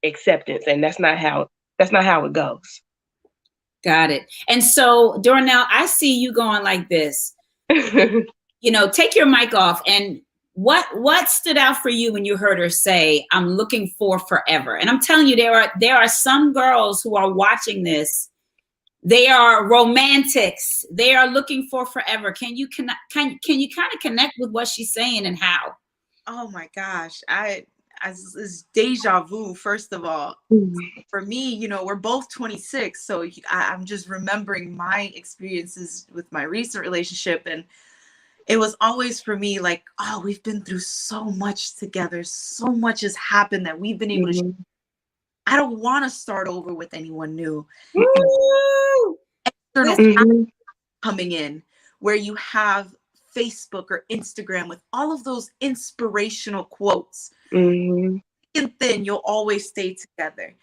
acceptance, and that's not how it goes. got it. And so, Dornell, I see you going like this. Take your mic off. And what stood out for you when you heard her say, "I'm looking for forever"? And I'm telling you, there are some girls who are watching this. They are romantics. They are looking for forever. Can you kind of connect with what she's saying and how? Oh my gosh. It's deja vu, first of all. For me, we're both 26. So I'm just remembering my experiences with my recent relationship. And it was always for me like, oh, we've been through so much together. So much has happened that we've been able to. Mhm. I don't want to start over with anyone new. And Woo! external Mhm. coming in where you have Facebook or Instagram with all of those inspirational quotes. Mhm. And then you'll always stay together.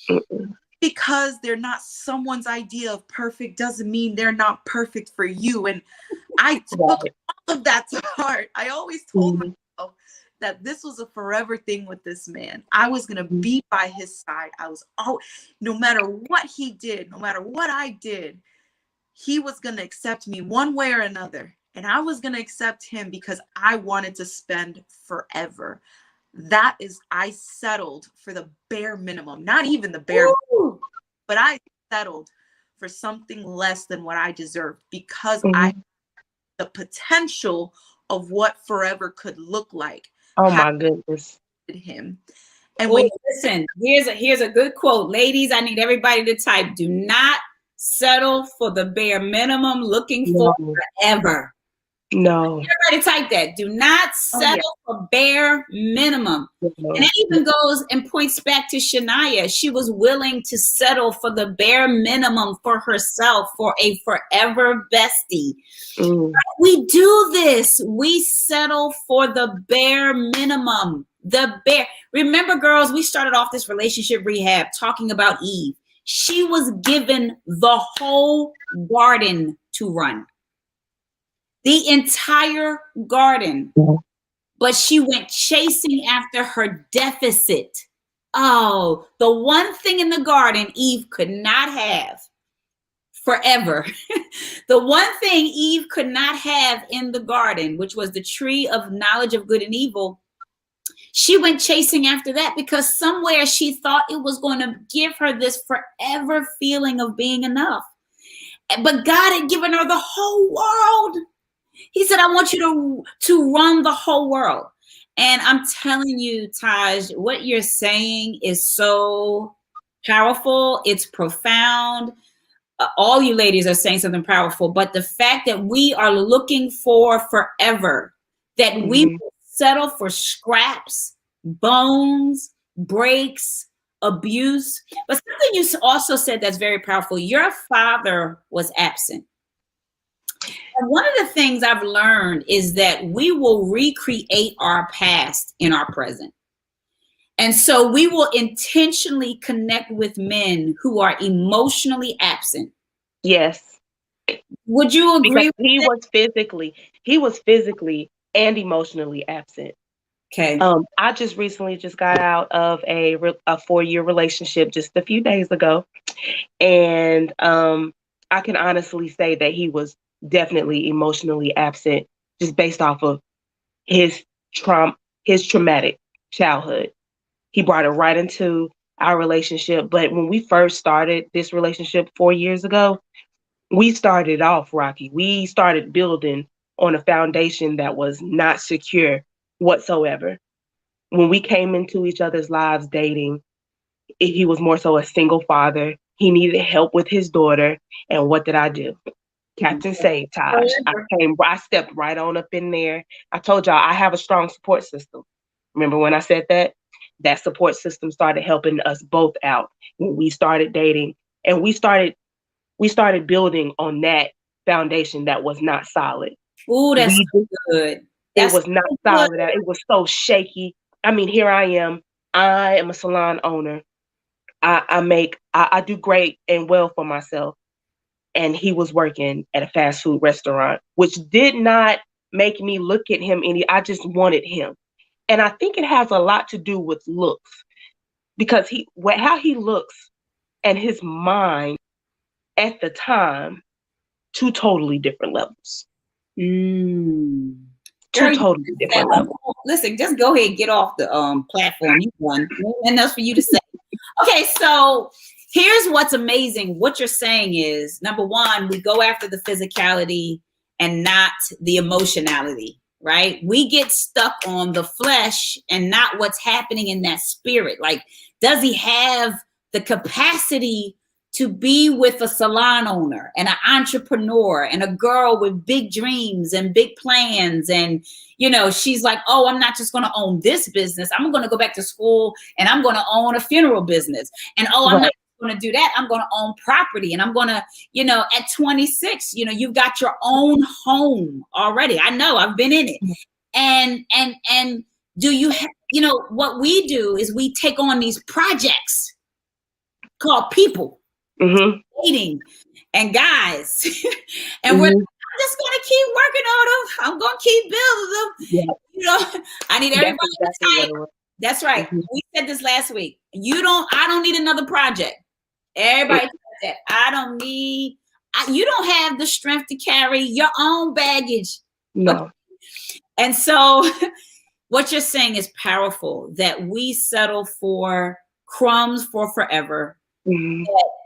Mhm. Because they're not someone's idea of perfect doesn't mean they're not perfect for you. And I took Right. all of that to heart. I always told Mhm. myself that this was a forever thing with this man. I was going to be by his side. I was all, no matter what he did, no matter what I did, he was going to accept me one way or another. And I was going to accept him because I wanted to spend forever. That is, I settled for the bare minimum, not even the bare, Woo! but I settled for something less than what I deserved because I Mhm. had the potential of what forever could look like. Oh how my goodness. did him. And Oh, when listen, here's a good quote. Ladies, I need everybody to type, do not settle for the bare minimum, looking for No. forever. No. Everybody type that. Do not settle for bare minimum. And that even goes and points back to Shania. She was willing to settle for the bare minimum for herself, for a forever bestie. Mm. We do this. We settle for the bare minimum. Remember, girls, we started off this relationship rehab talking about Eve. She was given the whole garden to run. The entire garden. But she went chasing after her deficit. Oh, the one thing in the garden Eve could not have forever. The one thing Eve could not have in the garden, which was the tree of knowledge of good and evil, she went chasing after that because somewhere she thought it was going to give her this forever feeling of being enough. But God had given her the whole world. He said, I want you to run the whole world. And I'm telling you, Taj, what you're saying is so powerful. It's profound. All you ladies are saying something powerful. But the fact that we are looking for forever, that we will settle for scraps, bones, breaks, abuse. But something you also said that's very powerful. Your father was absent. And one of the things I've learned is that we will recreate our past in our present. And so we will intentionally connect with men who are emotionally absent. Yes. Would you agree with he was physically and emotionally absent. Okay. I just recently got out of a 4-year relationship just a few days ago. And I can honestly say that he was definitely emotionally absent just based off of his traumatic childhood. He brought it right into our relationship. But when we first started this relationship 4 years ago, we started off rocky. We started building on a foundation that was not secure whatsoever. When we came into each other's lives dating, he was more so a single father. He needed help with his daughter. And what did I do? Captain Save Taj. I stepped right on up in there. I told y'all I have a strong support system. Remember when I said that? That support system started helping us both out when we started dating. And we started building on that foundation that was not solid. Oh, that's good. It was not solid. It was so shaky. I mean, here I am. I am a salon owner. I do great and well for myself. And he was working at a fast food restaurant, which did not make me look at him I just wanted him. And I think it has a lot to do with looks, because how he looks and his mind at the time, two totally different levels. Two totally different levels. Listen, just go ahead and get off the platform. You won. Nothing else for you to say. Okay, so here's what's amazing. What you're saying is, number one, we go after the physicality and not the emotionality, right? We get stuck on the flesh and not what's happening in that spirit. Like, does he have the capacity to be with a salon owner and an entrepreneur and a girl with big dreams and big plans? And, she's like, oh, I'm not just going to own this business. I'm going to go back to school and I'm going to own a funeral business. And, I'm not going to do that. I'm going to own property. And I'm going to, at 26, you've got your own home already. I know, I've been in it. And do you what we do is we take on these projects called people. Dating and guys, and I'm just gonna keep working on them. I'm gonna keep building them. I need everybody to type. That's right. We said this last week. I don't need another project. Everybody said that. You don't have the strength to carry your own baggage. No. And so what you're saying is powerful, that we settle for crumbs for forever.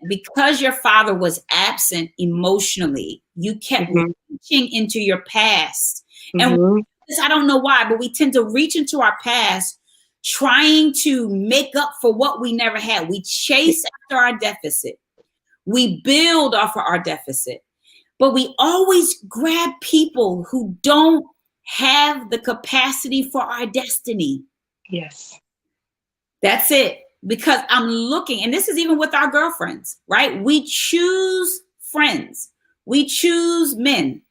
Because your father was absent emotionally, you kept reaching into your past. And I don't know why, but we tend to reach into our past trying to make up for what we never had. We chase after our deficit. We build off of our deficit. But we always grab people who don't have the capacity for our destiny. Yes. That's it. Because I'm looking, and this is even with our girlfriends, right? We choose friends. We choose men,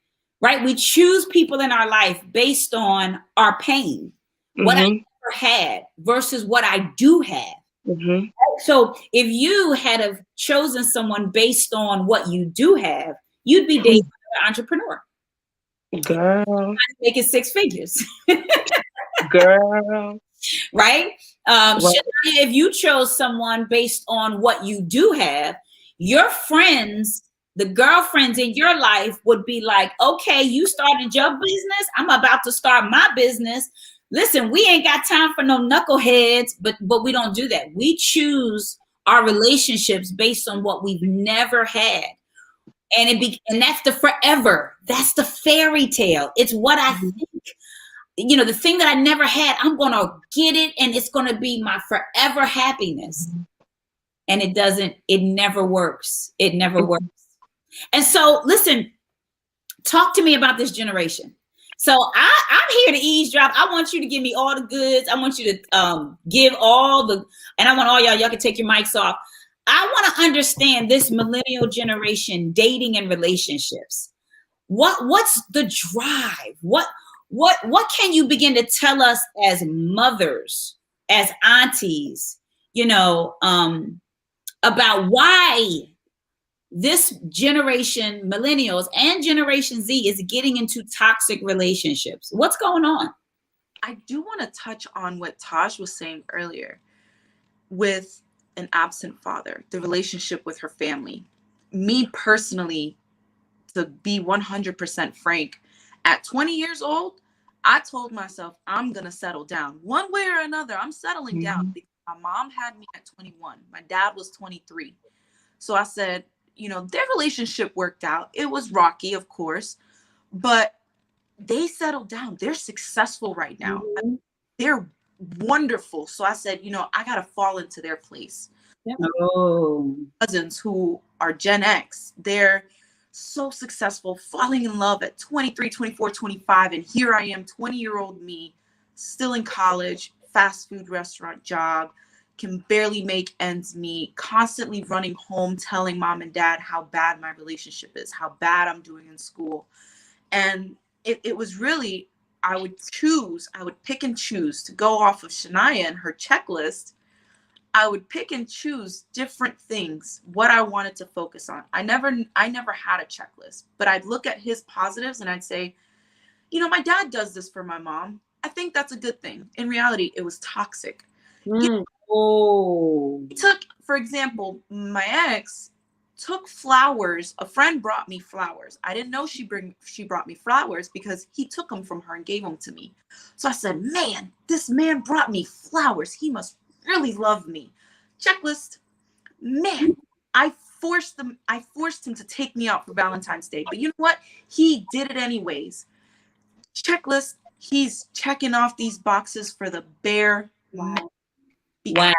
right? We choose people in our life based on our pain, what I never had versus what I do have. Mm-hmm. So if you had have chosen someone based on what you do have, you'd be dating an entrepreneur. Girl. Making six figures. Girl. Right? If you chose someone based on what you do have, your friends, the girlfriends in your life would be like, okay, you started your business. I'm about to start my business. Listen, we ain't got time for no knuckleheads, but we don't do that. We choose our relationships based on what we've never had. And that's the forever. That's the fairy tale. It's what I think. You know, the thing that I never had, I'm going to get it and it's going to be my forever happiness. And it never works. It never works. And so, listen, talk to me about this generation. So I'm here to eavesdrop. I want you to give me all the goods. I want you to give all the, and I want all y'all can take your mics off. I want to understand this millennial generation dating and relationships. What's the drive? What can you begin to tell us as mothers, as aunties, about why this generation, millennials and Generation Z, is getting into toxic relationships? What's going on? I do want to touch on what Tosh was saying earlier with an absent father, the relationship with her family. Me personally, to be 100% frank, at 20 years old, I told myself I'm going to settle down. One way or another, I'm settling down because my mom had me at 21. My dad was 23. So I said, their relationship worked out. It was rocky, of course, but they settled down. They're successful right now. They're wonderful. So I said, I got to fall into their place. Yep. Oh. Cousins who are Gen X, they're so successful, falling in love at 23, 24, 25. And here I am, 20-year-old me, still in college, fast food restaurant job, can barely make ends meet, constantly running home, telling mom and dad how bad my relationship is, how bad I'm doing in school. And it was really, I would pick and choose to go off of Shania and her checklist. I would pick and choose different things, what I wanted to focus on. I never had a checklist, but I'd look at his positives and I'd say, my dad does this for my mom. I think that's a good thing. In reality, it was toxic. He took, for example, my ex took flowers. A friend brought me flowers. I didn't know she brought me flowers because he took them from her and gave them to me. So I said, man, this man brought me flowers. He must really love me. Checklist. Man, I forced him to take me out for Valentine's Day. But you know what? He did it anyways. Checklist. He's checking off these boxes for the bare minimum. Wow.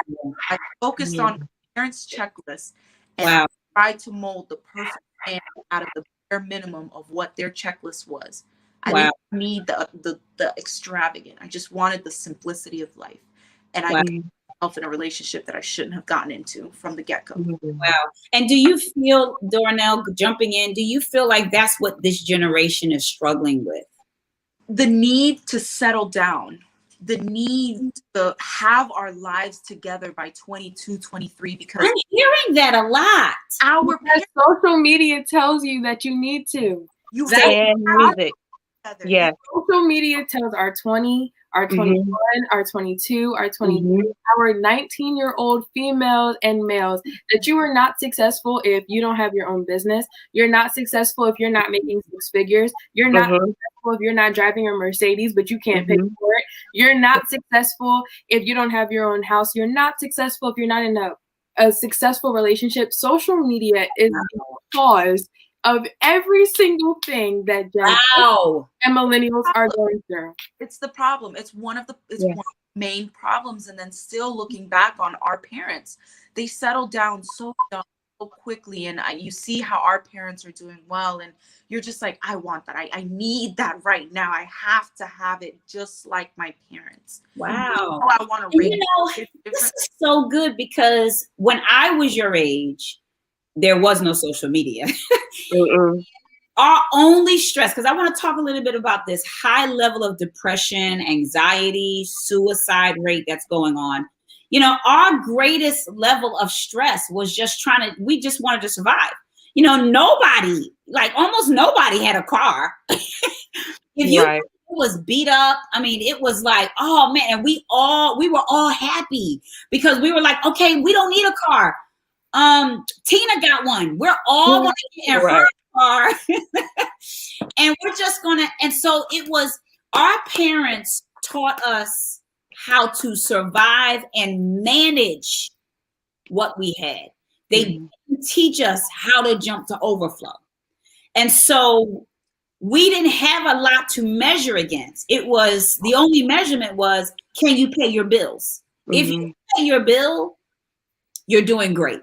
I focused on my parents' checklist and tried to mold the perfect man out of the bare minimum of what their checklist was. I didn't need the extravagant. I just wanted the simplicity of life. And I got myself in a relationship that I shouldn't have gotten into from the get-go. Wow. And do you feel, Darnell, jumping in, do you feel like that's what this generation is struggling with? The need to settle down. The need to have our lives together by 22, 23, because I'm hearing that a lot. Social media tells you that you need to. You and music. Yeah. Social media tells our 20, our 21, our 22, our 23, our 19-year-old females and males that you are not successful if you don't have your own business. You're not successful if you're not making six figures. You're not successful if you're not driving a Mercedes, but you can't pay for it. You're not successful if you don't have your own house. You're not successful if you're not in a successful relationship. Social media is the cause of every single thing that Gen Wow. and millennials are going through. It's the problem. It's one of the Yes. one of the main problems. And then still looking back on our parents, they settled down so young, so quickly, and you see how our parents are doing well, and you're just like, I want that. I need that right now. I have to have it just like my parents. Wow. I want to And raise you know, this is so good because when I was your age, there was no social media. Our only stress, because I want to talk a little bit about this high level of depression, anxiety, suicide rate that's going on. You know, our greatest level of stress was just we just wanted to survive. You know, nobody, like almost nobody had a car. If you Right. was beat up, I mean, it was like, oh man, and we were all happy because we were like, okay, we don't need a car. Tina got one. We're all gonna get in her car. And we're just gonna, and so it was, our parents taught us how to survive and manage what we had. They didn't teach us how to jump to overflow. And so we didn't have a lot to measure against. It was, the only measurement was, can you pay your bills? If you pay your bill, you're doing great.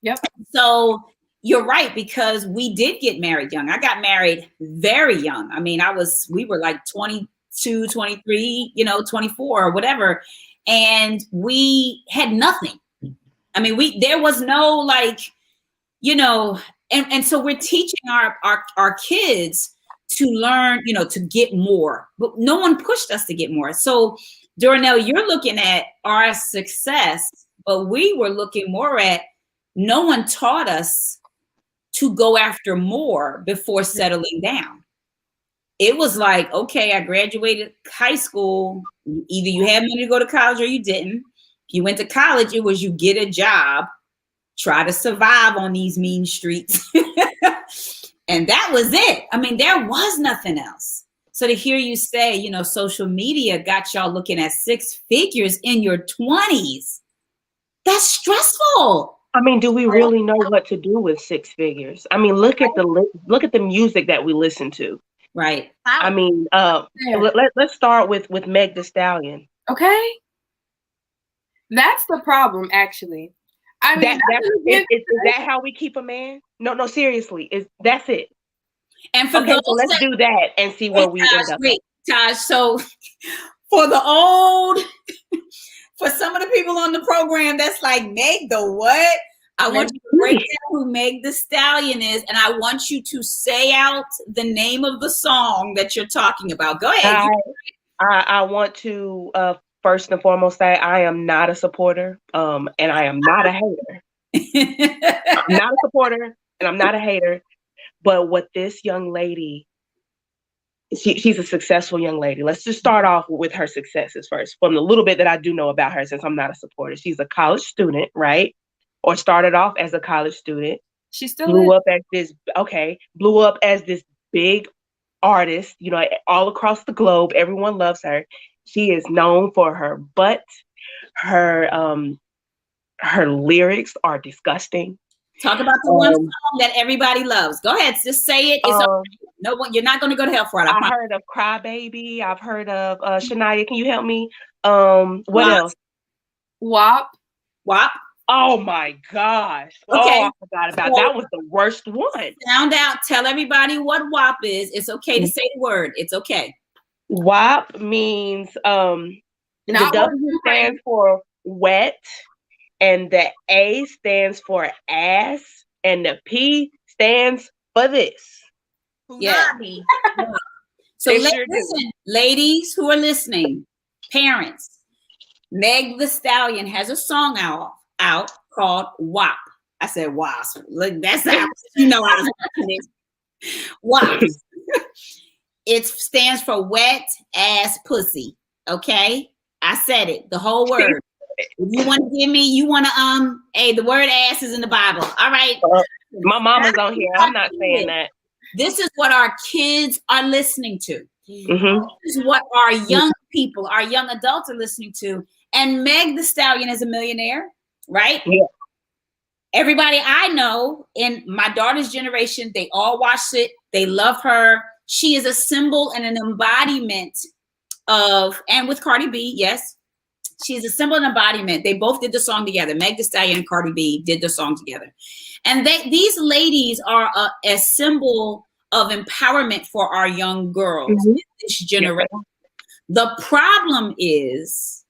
Yep. So you're right, because we did get married young. I got married very young. I mean, we were like 22, 23, 24 or whatever. And we had nothing. I mean, there was no like, and so we're teaching our kids to learn, to get more, but no one pushed us to get more. So Darnell, you're looking at our success, but we were looking more at, no one taught us to go after more before settling down. It was like, okay, I graduated high school. Either you had money to go to college or you didn't. If you went to college, it was you get a job, try to survive on these mean streets. And that was it. I mean, there was nothing else. So to hear you say, social media got y'all looking at six figures in your 20s, that's stressful. I mean, do we really know what to do with six figures? I mean, look at the music that we listen to. Right. I mean, let's start with Meg Thee Stallion. Okay. That's the problem, actually. I mean, is that how we keep a man? No, seriously, that's it. And for so let's do that and see where we end up. Wait, Taj. So for some of the people on the program, that's like, Meg the what? I want you to break down who Meg Thee Stallion is, and I want you to say out the name of the song that you're talking about. Go ahead. I want to first and foremost say I am not a supporter, and I am not a hater. I'm not a supporter, and I'm not a hater. But what this young lady, she's a successful young lady. Let's just start off with her successes first. From the little bit that I do know about her, since I'm not a supporter, she's a college student, right? Or started off as a college student. She still blew up as this big artist, all across the globe. Everyone loves her. She is known for her butt. Her lyrics are disgusting. Talk about the one song that everybody loves. Go ahead, just say it. It's okay. No one, you're not going to go to hell for it. I heard of Cry Baby. I've heard of Shania. Can you help me? What else? WAP. Oh my gosh. Okay. Oh, I forgot about that. Was the worst one. Sound out. Tell everybody what WAP is. It's okay to say the word. It's okay. WAP means the W stands for wet, and the A stands for ass, and the P stands for this. Yeah. So listen, ladies who are listening, parents, Meg Thee Stallion has a song out called WAP. I said WASP. Look, that's how I was watching it. WAP. It stands for wet ass pussy. Okay, I said it, the whole word. If you want to give me, hey, the word ass is in the Bible. All right. My mama's on here. I'm not saying that. This is what our kids are listening to. Mm-hmm. This is what our young people, our young adults are listening to. And Meg Thee Stallion is a millionaire, right? Yeah. Everybody I know in my daughter's generation, they all watched it. They love her. She is a symbol and an embodiment of, and with Cardi B, yes, she's a symbol and embodiment. They both did the song together. Meg Thee Stallion and Cardi B did the song together. And these ladies are a symbol of empowerment for our young girls in this generation. Yeah. The problem is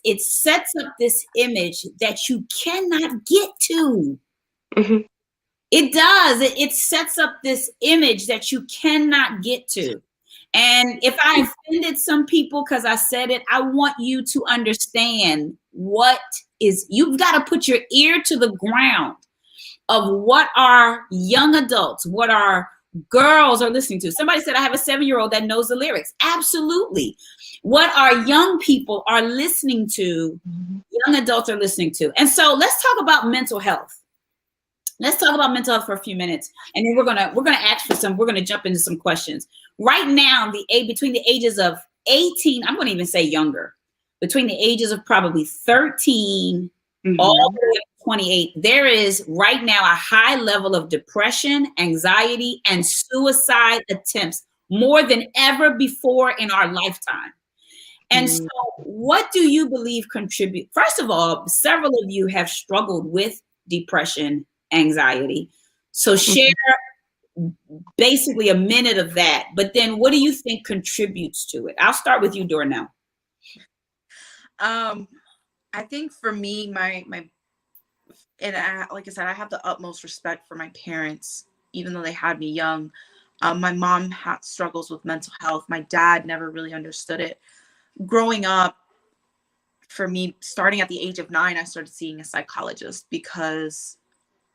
it sets up this image that you cannot get to. Mm-hmm. It does. It sets up this image that you cannot get to. And if I offended some people because I said it, I want you to understand you've got to put your ear to the ground of what our young adults, what our girls are listening to. Somebody said, I have a 7-year-old that knows the lyrics. Absolutely. What our young people are listening to, young adults are listening to. And so let's talk about mental health. Let's talk about mental health for a few minutes, and then we're gonna jump into some questions. Right now, between the ages of 18, I'm gonna even say younger, between the ages of probably 13 all the way to 28, there is right now a high level of depression, anxiety, and suicide attempts more than ever before in our lifetime. And so what do you believe contribute? First of all, several of you have struggled with depression, anxiety. So share basically a minute of that, but then what do you think contributes to it? I'll start with you, Dornell. I think for me, like I said, I have the utmost respect for my parents, even though they had me young. My mom struggles with mental health. My dad never really understood it. Growing up, for me, starting at the age of 9, I started seeing a psychologist because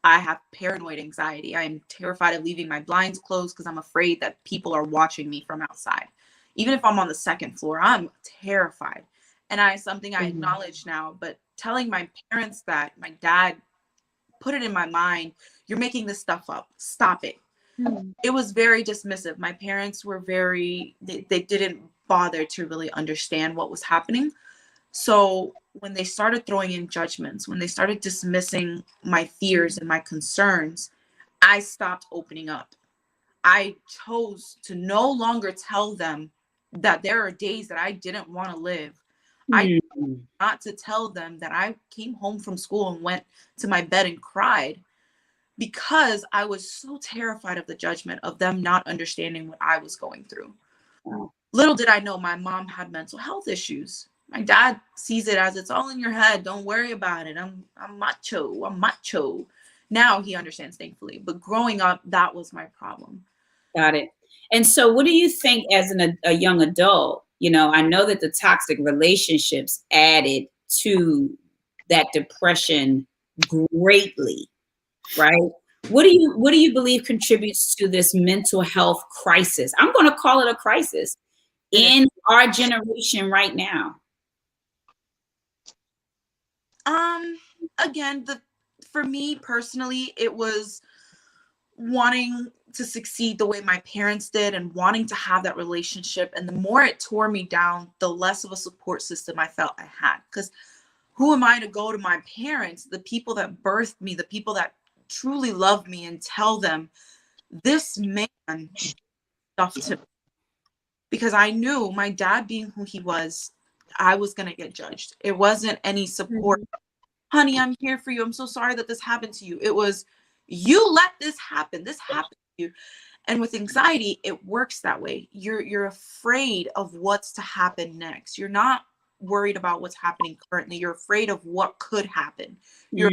I have paranoid anxiety. I am terrified of leaving my blinds closed because I'm afraid that people are watching me from outside. Even if I'm on the 2nd floor, I'm terrified. And something I acknowledge now, but telling my parents that, my dad put it in my mind, you're making this stuff up. Stop it. It was very dismissive. My parents were they didn't bother to really understand what was happening. So when they started throwing in judgments, when they started dismissing my fears and my concerns, I stopped opening up. I chose to no longer tell them that there are days that I didn't want to live. I not to tell them that I came home from school and went to my bed and cried because I was so terrified of the judgment of them not understanding what I was going through. Little did I know my mom had mental health issues. My dad sees it as it's all in your head. Don't worry about it. I'm macho. Now he understands, thankfully. But growing up, that was my problem. Got it. And so what do you think as a young adult? You know, I know that the toxic relationships added to that depression greatly, right? What do you believe contributes to this mental health crisis? I'm going to call it a crisis in our generation right now. Again, for me personally, it was wanting to succeed the way my parents did and wanting to have that relationship. And the more it tore me down, the less of a support system I felt I had. Because who am I to go to my parents, the people that birthed me, the people that truly love me, and tell them this man stuff to me? Because I knew my dad being who he was, I was going to get judged. It wasn't any support. Honey, I'm here for you. I'm so sorry that this happened to you. It was, you let this happen. This happened to you. And with anxiety, it works that way. You're afraid of what's to happen next. You're not worried about what's happening currently. You're afraid of what could happen. You're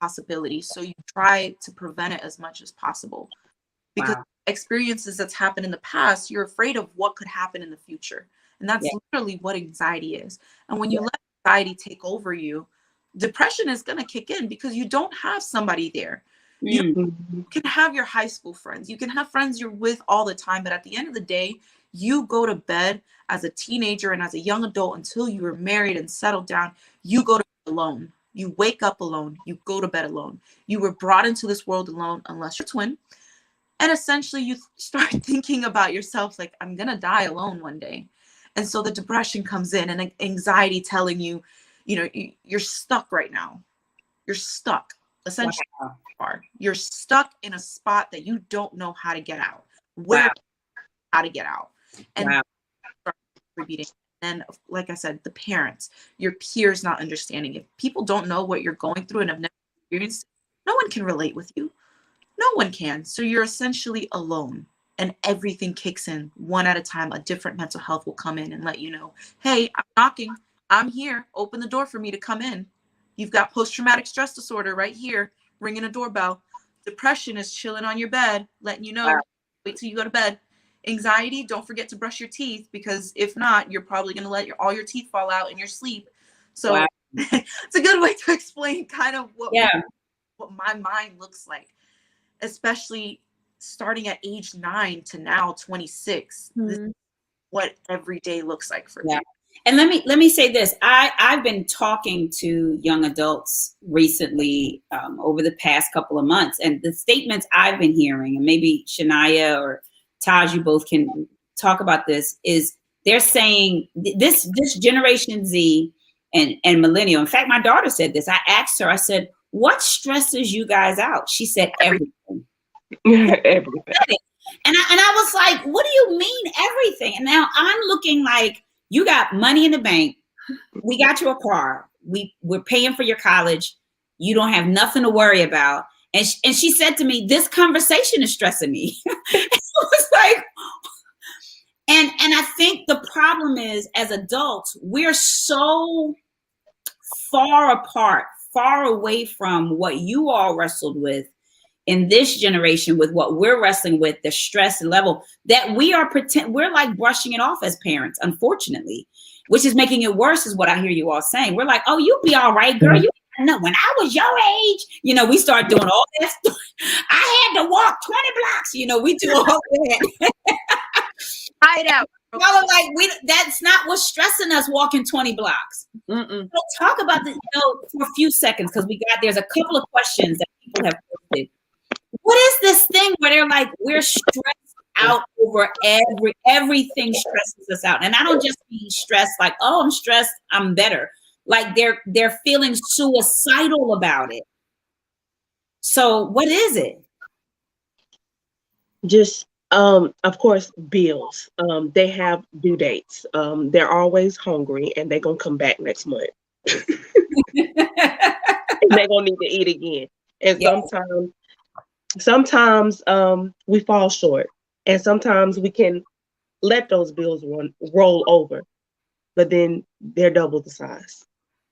possibilities. So you try to prevent it as much as possible. Because experiences that's happened in the past, you're afraid of what could happen in the future. And that's literally what anxiety is. And when you let anxiety take over you, depression is going to kick in because you don't have somebody there. You can have your high school friends. You can have friends you're with all the time. But at the end of the day, you go to bed as a teenager and as a young adult until you are married and settled down. You go to bed alone. You wake up alone. You go to bed alone. You were brought into this world alone, unless you're twin. And essentially you start thinking about yourself like, I'm going to die alone one day. And so the depression comes in and anxiety telling you, you know, you're stuck right now. You're stuck. Essentially, Wow. you're stuck in a spot that you don't know how to get out. Where, how to get out. And wow. repeating. And like I said, the parents, your peers not understanding. If people don't know what you're going through and have never experienced it, no one can relate with you. No one can. So you're essentially alone, and everything kicks in one at a time. A different mental health will come in and let you know, hey, I'm knocking. I'm here. Open the door for me to come in. You've got post-traumatic stress disorder right here, ringing a doorbell. Depression is chilling on your bed, letting you know, wait till you go to bed. Anxiety, don't forget to brush your teeth, because if not, you're probably going to let all your teeth fall out in your sleep. So it's a good way to explain kind of what my mind looks like, especially starting at age 9 to now 26. This is what every day looks like for me. And let me say this. I've been talking to young adults recently over the past couple of months, and the statements I've been hearing, and maybe Shania or Taj, you both can talk about this, is they're saying this Generation Z and Millennial. In fact, my daughter said this. I asked her, I said, what stresses you guys out? She said, everything. Everything. And I was like, what do you mean everything? And now I'm looking like, you got money in the bank. We got you a car. We're paying for your college. You don't have nothing to worry about. And she said to me, this conversation is stressing me. It was like, and I think the problem is, as adults, we're so far apart, far away from what you all wrestled with in this generation, with what we're wrestling with, the stress level, that we're like brushing it off as parents, unfortunately, which is making it worse, is what I hear you all saying. We're like, oh, you'll be all right, girl. You know, when I was your age, we start doing all that stuff. I had to walk 20 blocks. We do all that. Hide out. Y'all are like, that's not what's stressing us, walking 20 blocks. So talk about this for a few seconds, because there's a couple of questions that people have posted. What is this thing where they're like, we're stressed out over everything stresses us out? And I don't just mean stress like, oh, I'm stressed, I'm better. Like they're feeling suicidal about it. So what is it? Just, of course, bills. They have due dates. They're always hungry, and they're going to come back next month. And they're going to need to eat again. And sometimes we fall short, and sometimes we can let those bills roll over, but then they're double the size.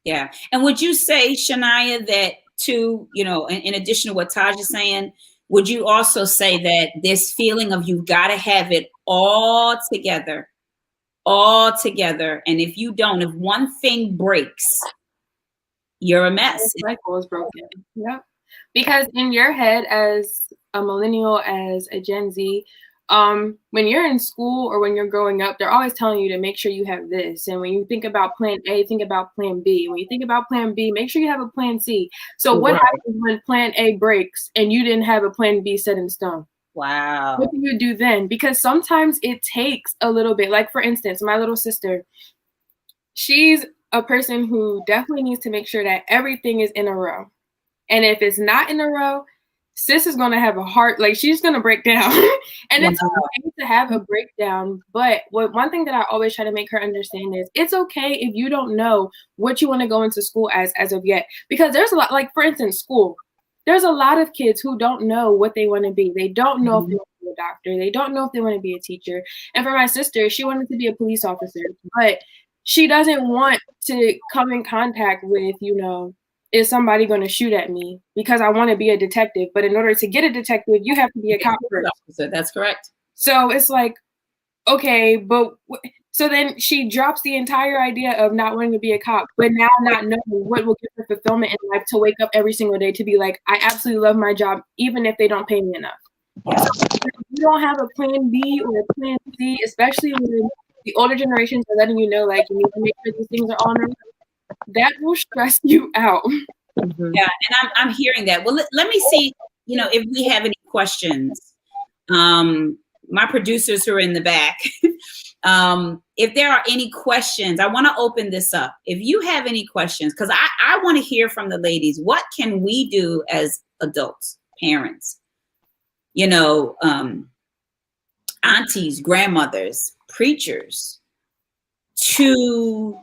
Yeah. And would you say, Shania, that too, in addition to what Taj is saying, would you also say that this feeling of you've got to have it all together, and if you don't, if one thing breaks, you're a mess. The cycle is broken. Yep. Because in your head, as a millennial, as a Gen Z, when you're in school or when you're growing up, they're always telling you to make sure you have this. And when you think about plan A, think about plan B. When you think about plan B, make sure you have a plan C. So what happens when plan A breaks and you didn't have a plan B set in stone? Wow. What do you do then? Because sometimes it takes a little bit. Like, for instance, my little sister, she's a person who definitely needs to make sure that everything is in a row. And if it's not in a row, sis is going to have a heart, like she's going to break down. And it's okay to have a breakdown. But one thing that I always try to make her understand is it's okay if you don't know what you want to go into school as of yet. Because there's a lot, like, for instance, school. There's a lot of kids who don't know what they want to be. They don't know if they want to be a doctor. They don't know if they want to be a teacher. And for my sister, she wanted to be a police officer, but she doesn't want to come in contact with, is somebody going to shoot at me because I want to be a detective? But in order to get a detective, you have to be a cop first. That's correct. So it's like, okay, but so then she drops the entire idea of not wanting to be a cop, but now not knowing what will give her fulfillment in life to wake up every single day to be like, I absolutely love my job, even if they don't pay me enough. So if you don't have a plan B or a plan C, especially when the older generations are letting you know, like, you need to make sure these things are on, that will stress you out. Yeah, and I'm hearing that. Well, let me see, if we have any questions. My producers who are in the back If there are any questions, I want to open this up. If you have any questions, because I want to hear from the ladies, what can we do as adults, parents, aunties, grandmothers, preachers, to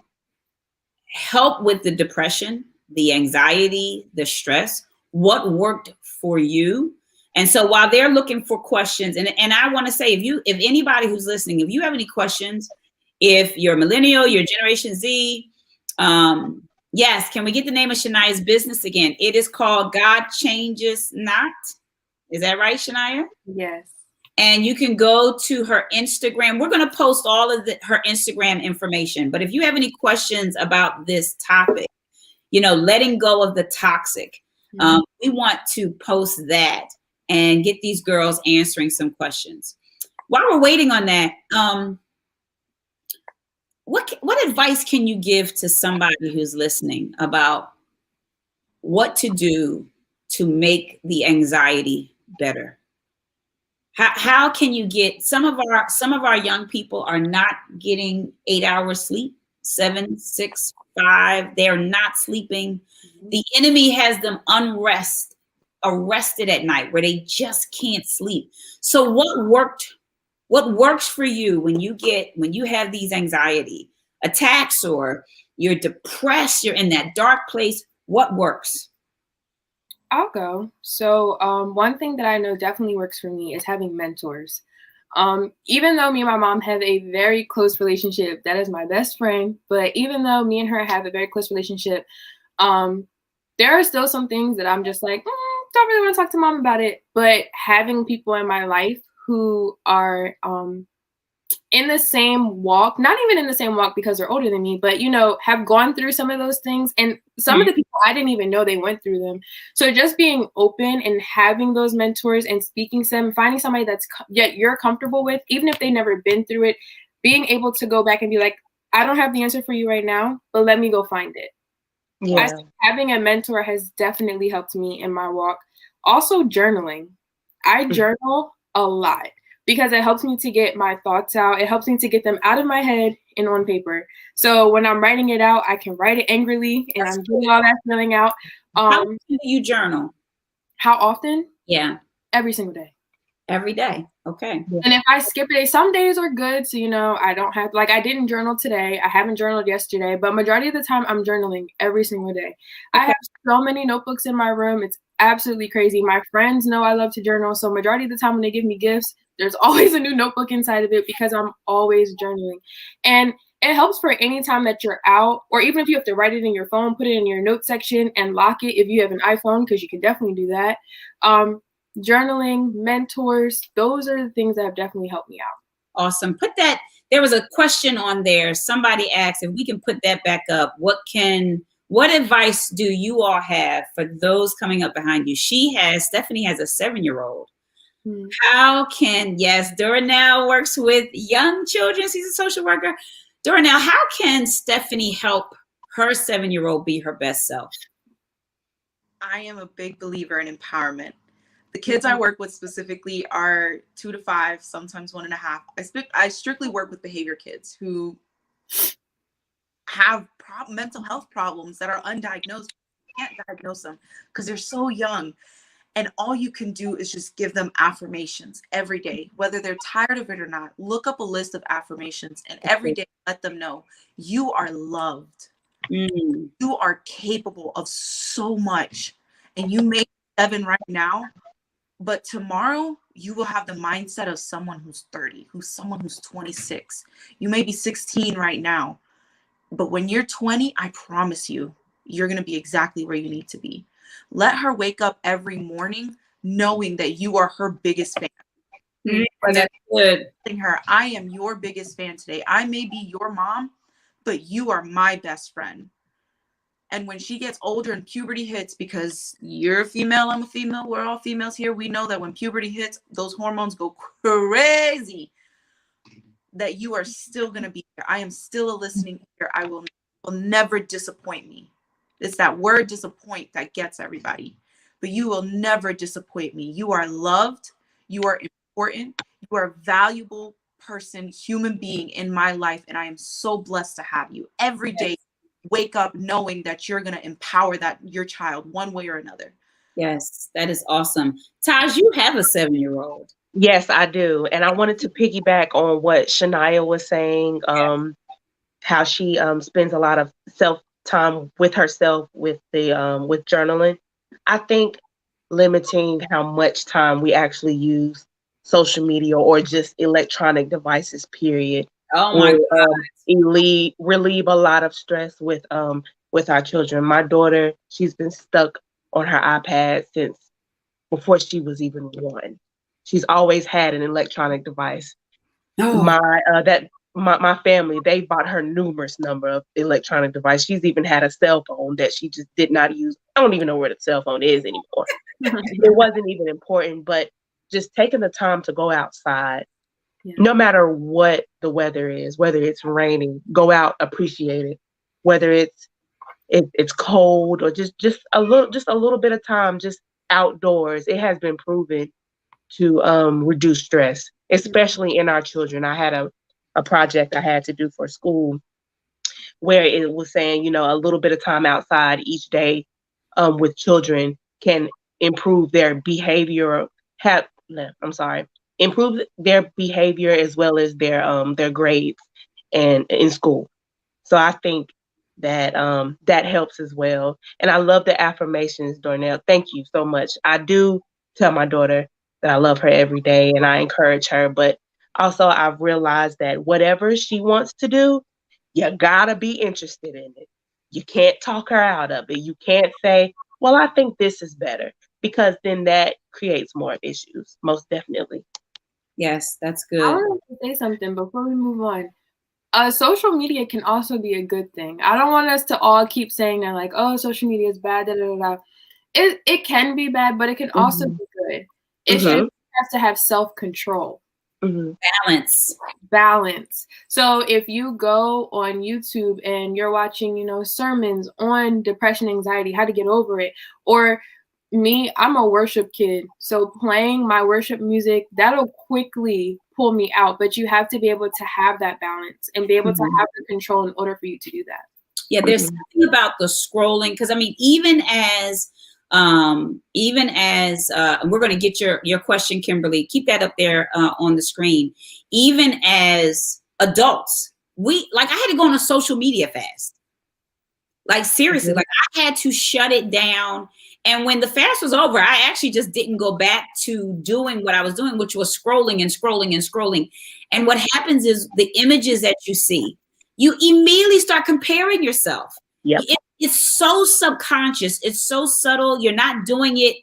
help with the depression, the anxiety, the stress? What worked for you? And so while they're looking for questions, and I want to say, if anybody who's listening, if you have any questions, if you're a millennial, you're Generation Z, yes, can we get the name of Shania's business again? It is called God Changes Not. Is that right, Shania? Yes. And you can go to her Instagram. We're going to post all of her Instagram information. But if you have any questions about this topic, letting go of the toxic, we want to post that and get these girls answering some questions. While we're waiting on that, what advice can you give to somebody who's listening about what to do to make the anxiety better? How can you get some of our young people are not getting 8 hours sleep, 7, 6, 5. They're not sleeping. The enemy has them arrested at night where they just can't sleep. So what works for you when you have these anxiety attacks, or you're depressed, you're in that dark place? What works? I'll go. So one thing that I know definitely works for me is having mentors. Even though me and my mom have a very close relationship, that is my best friend, but even though me and her have a very close relationship, there are still some things that I'm just like, don't really want to talk to mom about it. But having people in my life who are in the same walk, not even in the same walk because they're older than me, but, have gone through some of those things. And some of the people, I didn't even know they went through them. So just being open and having those mentors and speaking to them, finding somebody yet you're comfortable with, even if they've never been through it, being able to go back and be like, I don't have the answer for you right now, but let me go find it. Yeah. Having a mentor has definitely helped me in my walk. Also, journaling. I journal a lot because it helps me to get my thoughts out. It helps me to get them out of my head and on paper. So when I'm writing it out, I can write it angrily and I'm getting all that feeling out. How often do you journal? How often? Yeah. Every single day. Every day. Okay. And if I skip a day, some days are good. So, I don't have, I didn't journal today. I haven't journaled yesterday, but majority of the time I'm journaling every single day. Okay. I have so many notebooks in my room. It's absolutely crazy. My friends know I love to journal. So majority of the time when they give me gifts, there's always a new notebook inside of it because I'm always journaling. And it helps for any time that you're out, or even if you have to write it in your phone, put it in your note section and lock it if you have an iPhone, because you can definitely do that. Journaling, mentors, those are the things that have definitely helped me out. Awesome. There was a question on there. Somebody asked if we can put that back up. What advice do you all have for those coming up behind you? Stephanie has a 7-year-old. Dorinell works with young children. She's a social worker. Dorinell, how can Stephanie help her 7-year-old be her best self? I am a big believer in empowerment. The kids I work with specifically are 2 to 5, sometimes 1.5. I strictly work with behavior kids who have mental health problems that are undiagnosed. You can't diagnose them because they're so young. And all you can do is just give them affirmations every day, whether they're tired of it or not. Look up a list of affirmations and every day let them know you are loved. You are capable of so much. And you may be 7 right now, but tomorrow you will have the mindset of someone who's 30, someone who's 26. You may be 16 right now, but when you're 20, I promise you, you're going to be exactly where you need to be. Let her wake up every morning knowing that you are her biggest fan. That's good. Her, I am your biggest fan today. I may be your mom, but you are my best friend. And when she gets older and puberty hits, because you're a female, I'm a female, we're all females here. We know that when puberty hits, those hormones go crazy, that you are still going to be here. I am still a listening ear. I will never disappoint me. It's that word disappoint that gets everybody. But you will never disappoint me. You are loved. You are important. You are valuable person, human being in my life, and I am so blessed to have you. Every day, wake up knowing that you're going to empower your child one way or another. Yes, that is awesome. Taj, you have a 7-year-old. Yes, I do. And I wanted to piggyback on what Shania was saying, how she spends a lot of self time with herself with the with journaling. I think limiting how much time we actually use social media or just electronic devices, period, Oh my will God. relieve a lot of stress with our children. My daughter, she's been stuck on her iPad since before she was even 1. She's always had an electronic device. No. My family, they bought her numerous number of electronic devices. She's even had a cell phone that she just did not use. I don't even know where the cell phone is anymore. It wasn't even important, but just taking the time to go outside, no matter what the weather is, whether it's raining, go out, appreciate it. Whether it's cold or just a little bit of time just outdoors, it has been proven to reduce stress, especially in our children. I had a project I had to do for school where it was saying, a little bit of time outside each day with children can improve their behavior. I'm sorry, improve their behavior as well as their grades and in school. So I think that that helps as well. And I love the affirmations, Darnell. Thank you so much. I do tell my daughter that I love her every day and I encourage her, but also I've realized that whatever she wants to do, you gotta be interested in it. You can't talk her out of it. You can't say, well, I think this is better, because then that creates more issues, most definitely. Yes, that's I good. wanted to say something before we move on. Social media can also be a good thing. I don't want us to all keep saying that, like, oh, social media is bad, da, da, da, da. It can be bad, but it can also be good. It's just you have to have self-control. Balance. So if you go on YouTube and you're watching, sermons on depression, anxiety, how to get over it, or me, I'm a worship kid. So playing my worship music, that'll quickly pull me out. But you have to be able to have that balance and be able to have the control in order for you to do that. Yeah, there's something about the scrolling, because I mean, even as we're going to get your question, Kimberly, keep that up there on the screen. Even as adults, I had to go on a social media fast. Like seriously, like I had to shut it down. And when the fast was over, I actually just didn't go back to doing what I was doing, which was scrolling and scrolling and scrolling. And what happens is the images that you see, you immediately start comparing yourself. Yep. It's so subconscious. It's so subtle. You're not doing it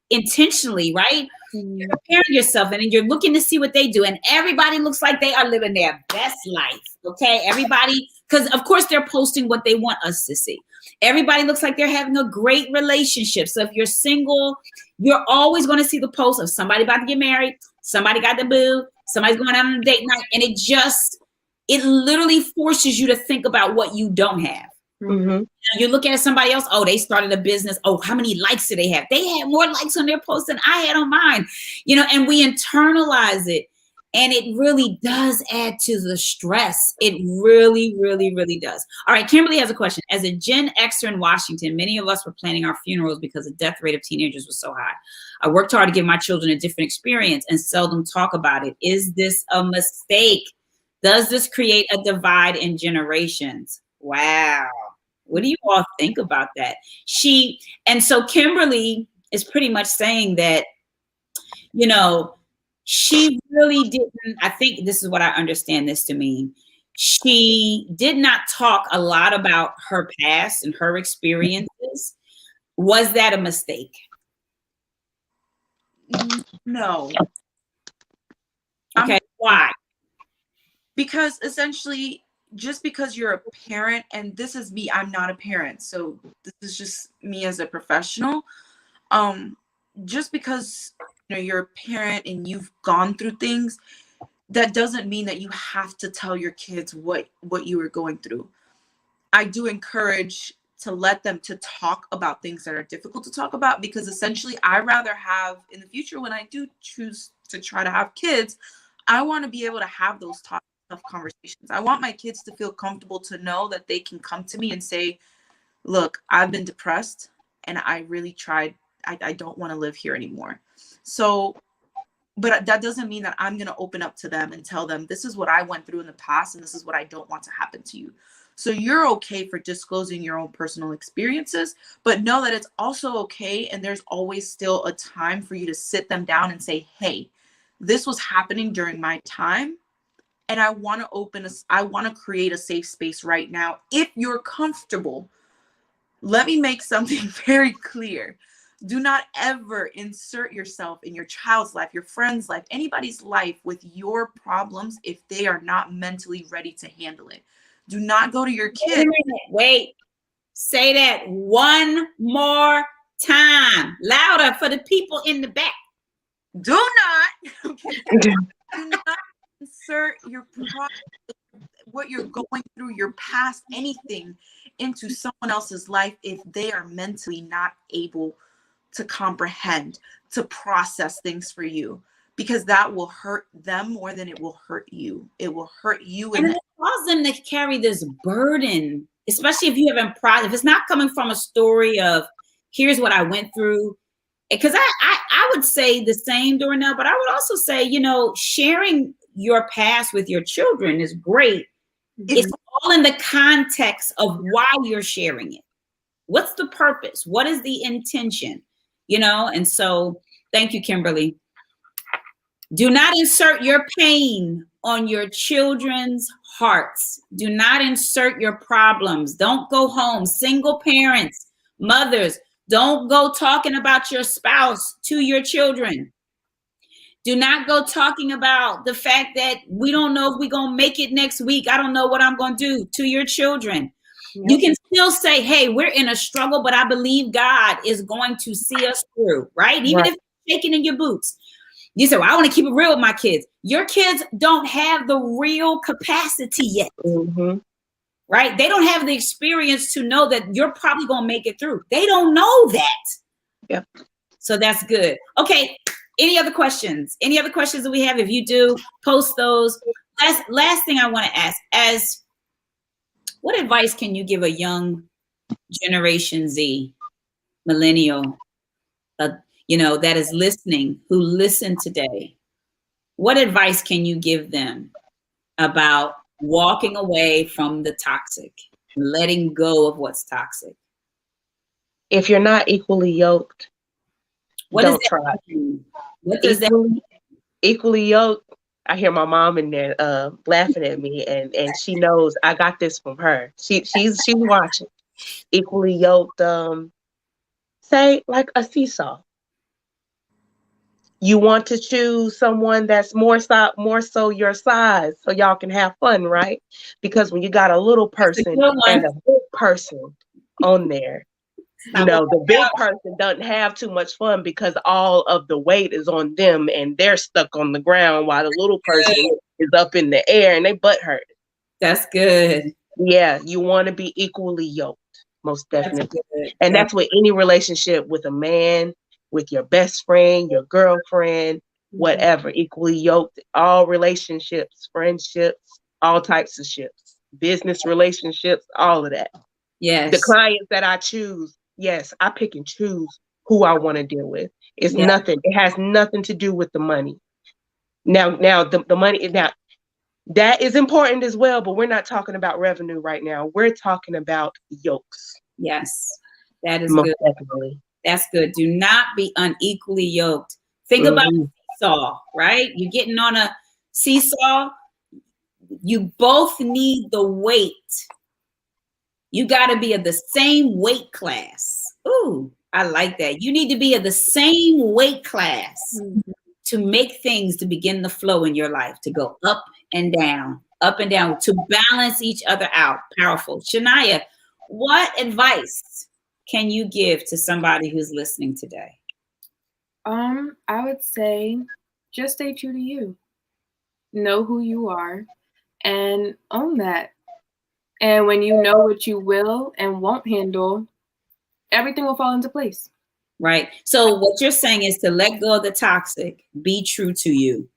intentionally, right? You're comparing yourself and then you're looking to see what they do. And everybody looks like they are living their best life. Okay. Everybody, because of course they're posting what they want us to see. Everybody looks like they're having a great relationship. So if you're single, you're always going to see the post of somebody about to get married, somebody got the boo, somebody's going out on a date night. And it literally forces you to think about what you don't have. Mm-hmm. You look at somebody else, oh, they started a business. Oh, how many likes do they have? They had more likes on their post than I had on mine. And we internalize it. And it really does add to the stress. It really, really, really does. All right, Kimberly has a question. As a Gen Xer in Washington, many of us were planning our funerals because the death rate of teenagers was so high. I worked hard to give my children a different experience and seldom talk about it. Is this a mistake? Does this create a divide in generations? Wow. What do you all think about that? And so Kimberly is pretty much saying that, she really didn't, I think this is what I understand this to mean. She did not talk a lot about her past and her experiences. Was that a mistake? No. Okay, why? Because essentially, just because you're a parent, and this is me, I'm not a parent, so this is just me as a professional. Just because you're a parent and you've gone through things, that doesn't mean that you have to tell your kids what you were going through. I do encourage to let them to talk about things that are difficult to talk about, because essentially I rather have in the future, when I do choose to try to have kids, I want to be able to have those tough conversations. I want my kids to feel comfortable to know that they can come to me and say, look, I've been depressed and I really tried. I don't want to live here anymore. So, but that doesn't mean that I'm going to open up to them and tell them, this is what I went through in the past and this is what I don't want to happen to you. So you're okay for disclosing your own personal experiences, but know that it's also okay. And there's always still a time for you to sit them down and say, hey, this was happening during my time. And I want to create a safe space right now. If you're comfortable, let me make something very clear. Do not ever insert yourself in your child's life, your friend's life, anybody's life with your problems if they are not mentally ready to handle it. Do not go to your kid. Wait, say that one more time, louder for the people in the back. Do not insert your problem, what you're going through, your past, anything into someone else's life if they are mentally not able to comprehend, to process things for you, because that will hurt them more than it will hurt you. It will hurt you. And it cause them to carry this burden, especially if you haven't if it's not coming from a story of, here's what I went through. Because I would say the same, Dornell, but I would also say, sharing your past with your children is great. It's all in the context of why you're sharing it. What's the purpose? What is the intention? And so thank you, Kimberly. Do not insert your pain on your children's hearts. Do not insert your problems. Don't go home. Single parents, mothers, don't go talking about your spouse to your children. Do not go talking about the fact that we don't know if we're going to make it next week. I don't know what I'm going to do to your children. Yep. You can still say, hey, we're in a struggle, but I believe God is going to see us through, right? Even if you're shaking in your boots. You say, well, I want to keep it real with my kids. Your kids don't have the real capacity yet, right? They don't have the experience to know that you're probably going to make it through. They don't know that. Yep. So that's good. Okay. Any other questions? Any other questions that we have? If you do, post those. Last thing I want to ask, what advice can you give a young Generation Z, millennial, that is listening, who listened today? What advice can you give them about walking away from the toxic, letting go of what's toxic? If you're not equally yoked, don't try. What does that mean? Equally yoked. I hear my mom in there laughing at me, and she knows I got this from her. She's watching. Equally yoked. Say like a seesaw. You want to choose someone that's more so your size, so y'all can have fun, right? Because when you got a little person and a big person on there, the big person doesn't have too much fun because all of the weight is on them and they're stuck on the ground while the little person is up in the air and they butt hurt. That's good. Yeah, you want to be equally yoked, most definitely. And that's with any relationship, with a man, with your best friend, your girlfriend, whatever, equally yoked. All relationships, friendships, all types of ships, business relationships, all of that. Yes. The clients that I choose, yes, I pick and choose who I want to deal with. It's nothing. It has nothing to do with the money. Now the money, now that is important as well, but we're not talking about revenue right now. We're talking about yokes. Yes, that is most good. Definitely. That's good. Do not be unequally yoked. Think about a seesaw, right? You're getting on a seesaw. You both need the weight. You got to be of the same weight class. Ooh, I like that. You need to be of the same weight class to make things to begin to flow in your life, to go up and down, to balance each other out. Powerful. Shania, what advice can you give to somebody who's listening today? I would say just stay true to you. Know who you are and own that. And when you know what you will and won't handle, everything will fall into place. Right. So what you're saying is to let go of the toxic, be true to you.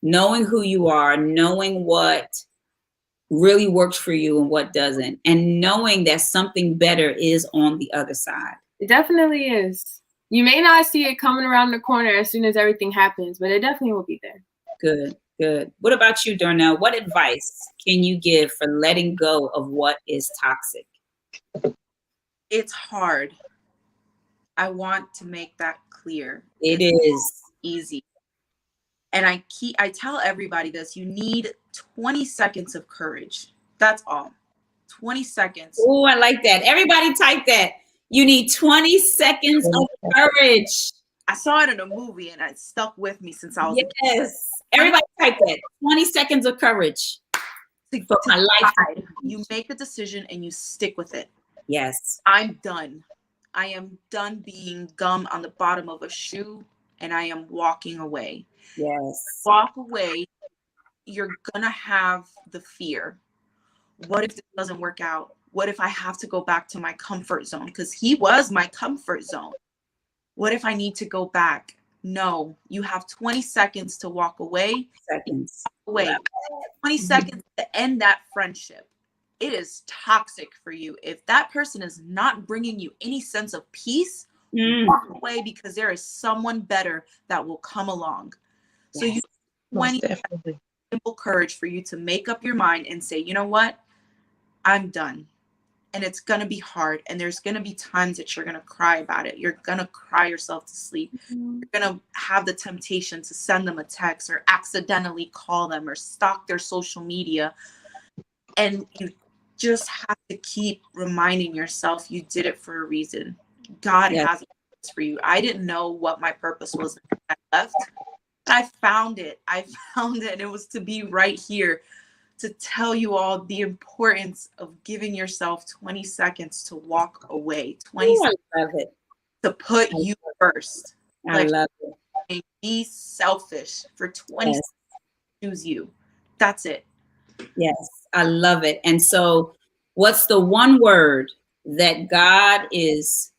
knowing who you are, knowing what really works for you and what doesn't, and knowing that something better is on the other side. It definitely is. You may not see it coming around the corner as soon as everything happens, but it definitely will be there. Good, good. What about you, Darnell? What advice can you give for letting go of what is toxic? It's hard. I want to make that clear. It is easy. And I tell everybody this, you need 20 seconds of courage. That's all. 20 seconds. Oh, I like that. Everybody type that. You need 20 seconds of courage. I saw it in a movie and it stuck with me since I was a kid. Yes. Everybody type that. 20 seconds of courage. For my life. You make a decision and you stick with it. Yes. I'm done. I am done being gum on the bottom of a shoe and I am walking away. Yes. Walk away. You're going to have the fear. What if this doesn't work out? What if I have to go back to my comfort zone? Because he was my comfort zone. What if I need to go back? No, you have 20 seconds to walk away. Seconds. Away. 20 seconds to end that friendship. It is toxic for you. If that person is not bringing you any sense of peace, walk away, because there is someone better that will come along. Yes. So you 20 simple courage for you to make up your mind and say, you know what? I'm done. And it's going to be hard. And there's going to be times that you're going to cry about it. You're going to cry yourself to sleep. You're going to have the temptation to send them a text or accidentally call them or stalk their social media. And you just have to keep reminding yourself you did it for a reason. God has a purpose for you. I didn't know what my purpose was when I left. I found it. And it was to be right here to tell you all the importance of giving yourself 20 seconds to walk away. 20 seconds I love it. To put you first. I love it. And be selfish for 20 seconds. Choose you. That's it. Yes, I love it. And so what's the one word that God is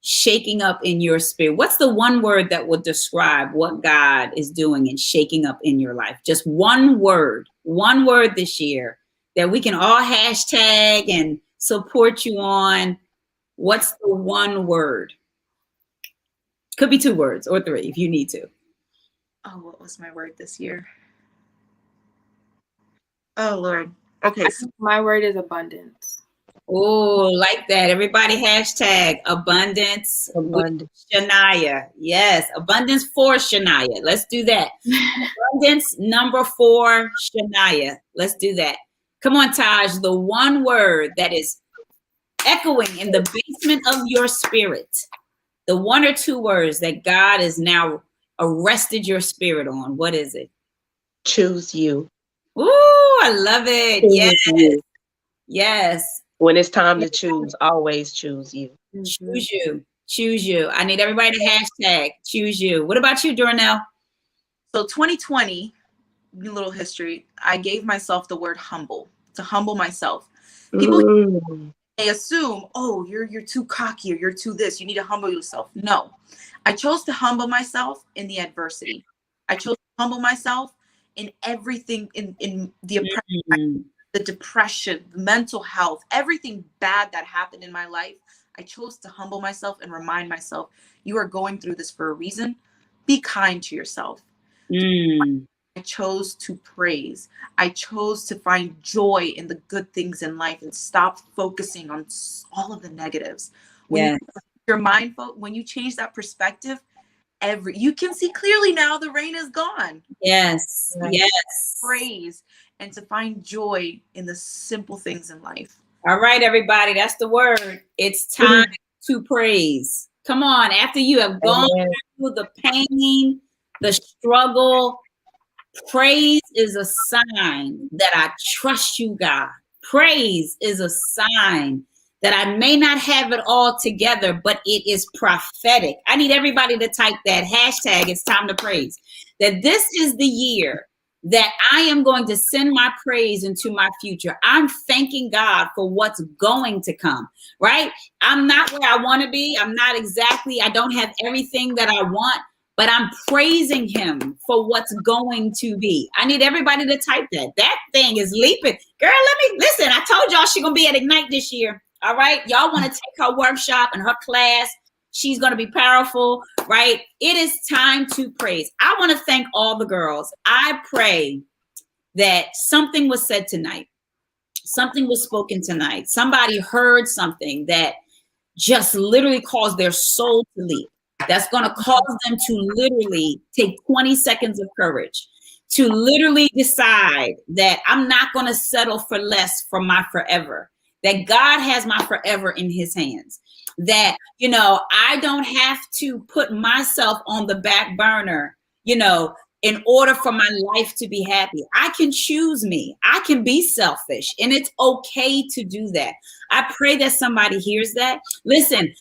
shaking up in your spirit? What's the one word that would describe what God is doing and shaking up in your life? Just one word this year that we can all hashtag and support you on. What's the one word? Could be 2 words or 3 if you need to. Oh, what was my word this year? Oh, Lord. Okay. My word is abundance. Oh, like that. Everybody hashtag abundance with Shania. Yes, abundance for Shania. Let's do that. Abundance number 4, Shania. Let's do that. Come on, Taj. The one word that is echoing in the basement of your spirit. The 1 or 2 words that God has now arrested your spirit on. What is it? Choose you. Ooh, I love it. Yes. You. Yes. When it's time to choose, always choose you. Choose you. Choose you. I need everybody to hashtag choose you. What about you, Darnell? So 2020, little history, I gave myself the word humble, to humble myself. People they assume, oh, you're too cocky or you're too this. You need to humble yourself. No, I chose to humble myself in the adversity. I chose to humble myself in everything, in the oppression, the depression, the mental health, everything bad that happened in my life. I chose to humble myself and remind myself, you are going through this for a reason. Be kind to yourself. I chose to praise. I chose to find joy in the good things in life and stop focusing on all of the negatives. When your mind, when you change that perspective, you can see clearly now the rain is gone. Yes. Yes. Praise and to find joy in the simple things in life. All right, everybody, that's the word. It's time to praise. Come on, after you have gone through the pain, the struggle, praise is a sign that I trust you, God. Praise is a sign that I may not have it all together, but it is prophetic. I need everybody to type that hashtag, it's time to praise. That this is the year that I am going to send my praise into my future. I'm thanking God for what's going to come, right? I'm not where I want to be. I don't have everything that I want, but I'm praising him for what's going to be. I need everybody to type that. That thing is leaping. Girl, let me listen. I told y'all she's going to be at Ignite this year. All right. Y'all want to take her workshop and her class. She's going to be powerful, right? It is time to praise. I want to thank all the girls. I pray that something was said tonight. Something was spoken tonight. Somebody heard something that just literally caused their soul to leap. That's going to cause them to literally take 20 seconds of courage, to literally decide that I'm not going to settle for less for my forever, that God has my forever in his hands, that, you know, I don't have to put myself on the back burner, you know, in order for my life to be happy. I can choose me. I can be selfish, and it's okay to do that. I pray that somebody hears that. Listen,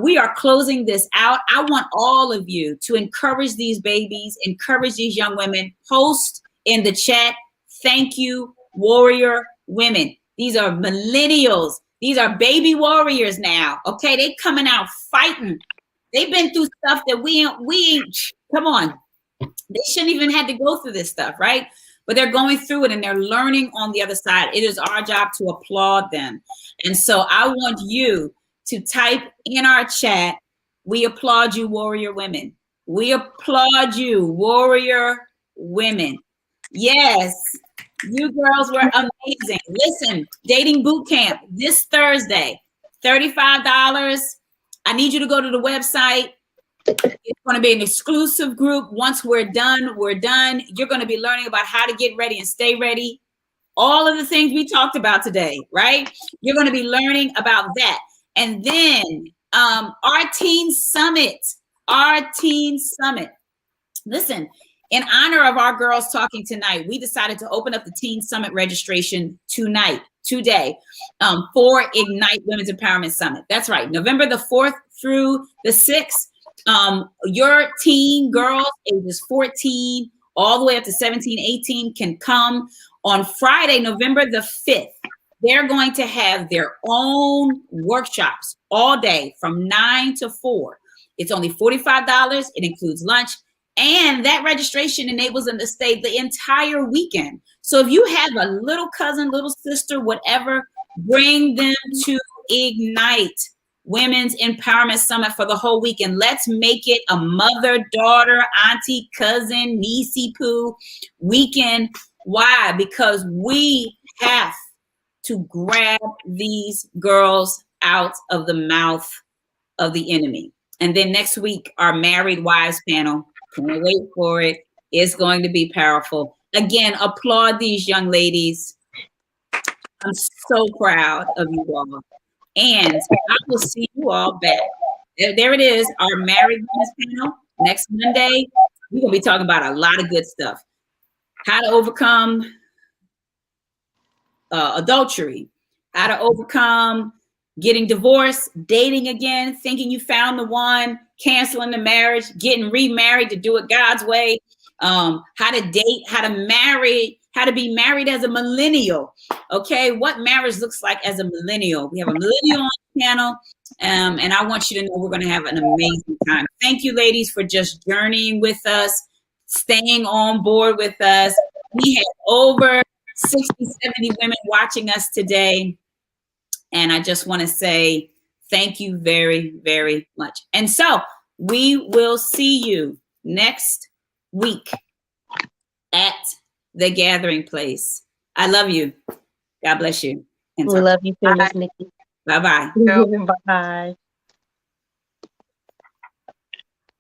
we are closing this out. I want all of you to encourage these babies, encourage these young women. Post in the chat, thank you, warrior women. These are millennials. These are baby warriors now. Okay, they coming out fighting. They've been through stuff that we ain't. Come on. They shouldn't even had to go through this stuff, right? But they're going through it and they're learning on the other side. It is our job to applaud them. And so I want you to type in our chat, we applaud you, warrior women. We applaud you, warrior women. Yes, you girls were amazing. Listen, dating boot camp this Thursday, $35. I need you to go to the website. It's going to be an exclusive group. Once we're done, we're done. You're going to be learning about how to get ready and stay ready. All of the things we talked about today, right? You're going to be learning about that. And then our teen summit. Listen, in honor of our girls talking tonight, we decided to open up the Teen Summit registration today, for Ignite Women's Empowerment Summit. That's right, November the 4th through the 6th. Your teen girls ages 14 all the way up to 17, 18 can come on Friday, November the 5th. They're going to have their own workshops all day from 9 to 4. It's only $45. It includes lunch. And that registration enables them to stay the entire weekend. So if you have a little cousin, little sister, whatever, bring them to Ignite Women's Empowerment Summit for the whole weekend. Let's make it a mother, daughter, auntie, cousin, niecey poo weekend. Why? Because we have to grab these girls out of the mouth of the enemy. And then next week, our Married Wives panel. Can't wait for it. It's going to be powerful. Again, applaud these young ladies. I'm so proud of you all. And I will see you all back. There it is, our Married Women's panel next Monday. We're going to be talking about a lot of good stuff. How to overcome adultery, how to overcome getting divorced, dating again, thinking you found the one, canceling the marriage, getting remarried to do it God's way, how to date, how to be married as a millennial. Okay, what marriage looks like as a millennial. We have a millennial on the panel, and I want you to know we're going to have an amazing time. Thank you, ladies, for just journeying with us, staying on board with us. We had over 60, 70 women watching us today. And I just want to say thank you very, very much. And so we will see you next week at the Gathering Place. I love you. God bless you. We love you too, Miss Nikki. Bye-bye. Bye.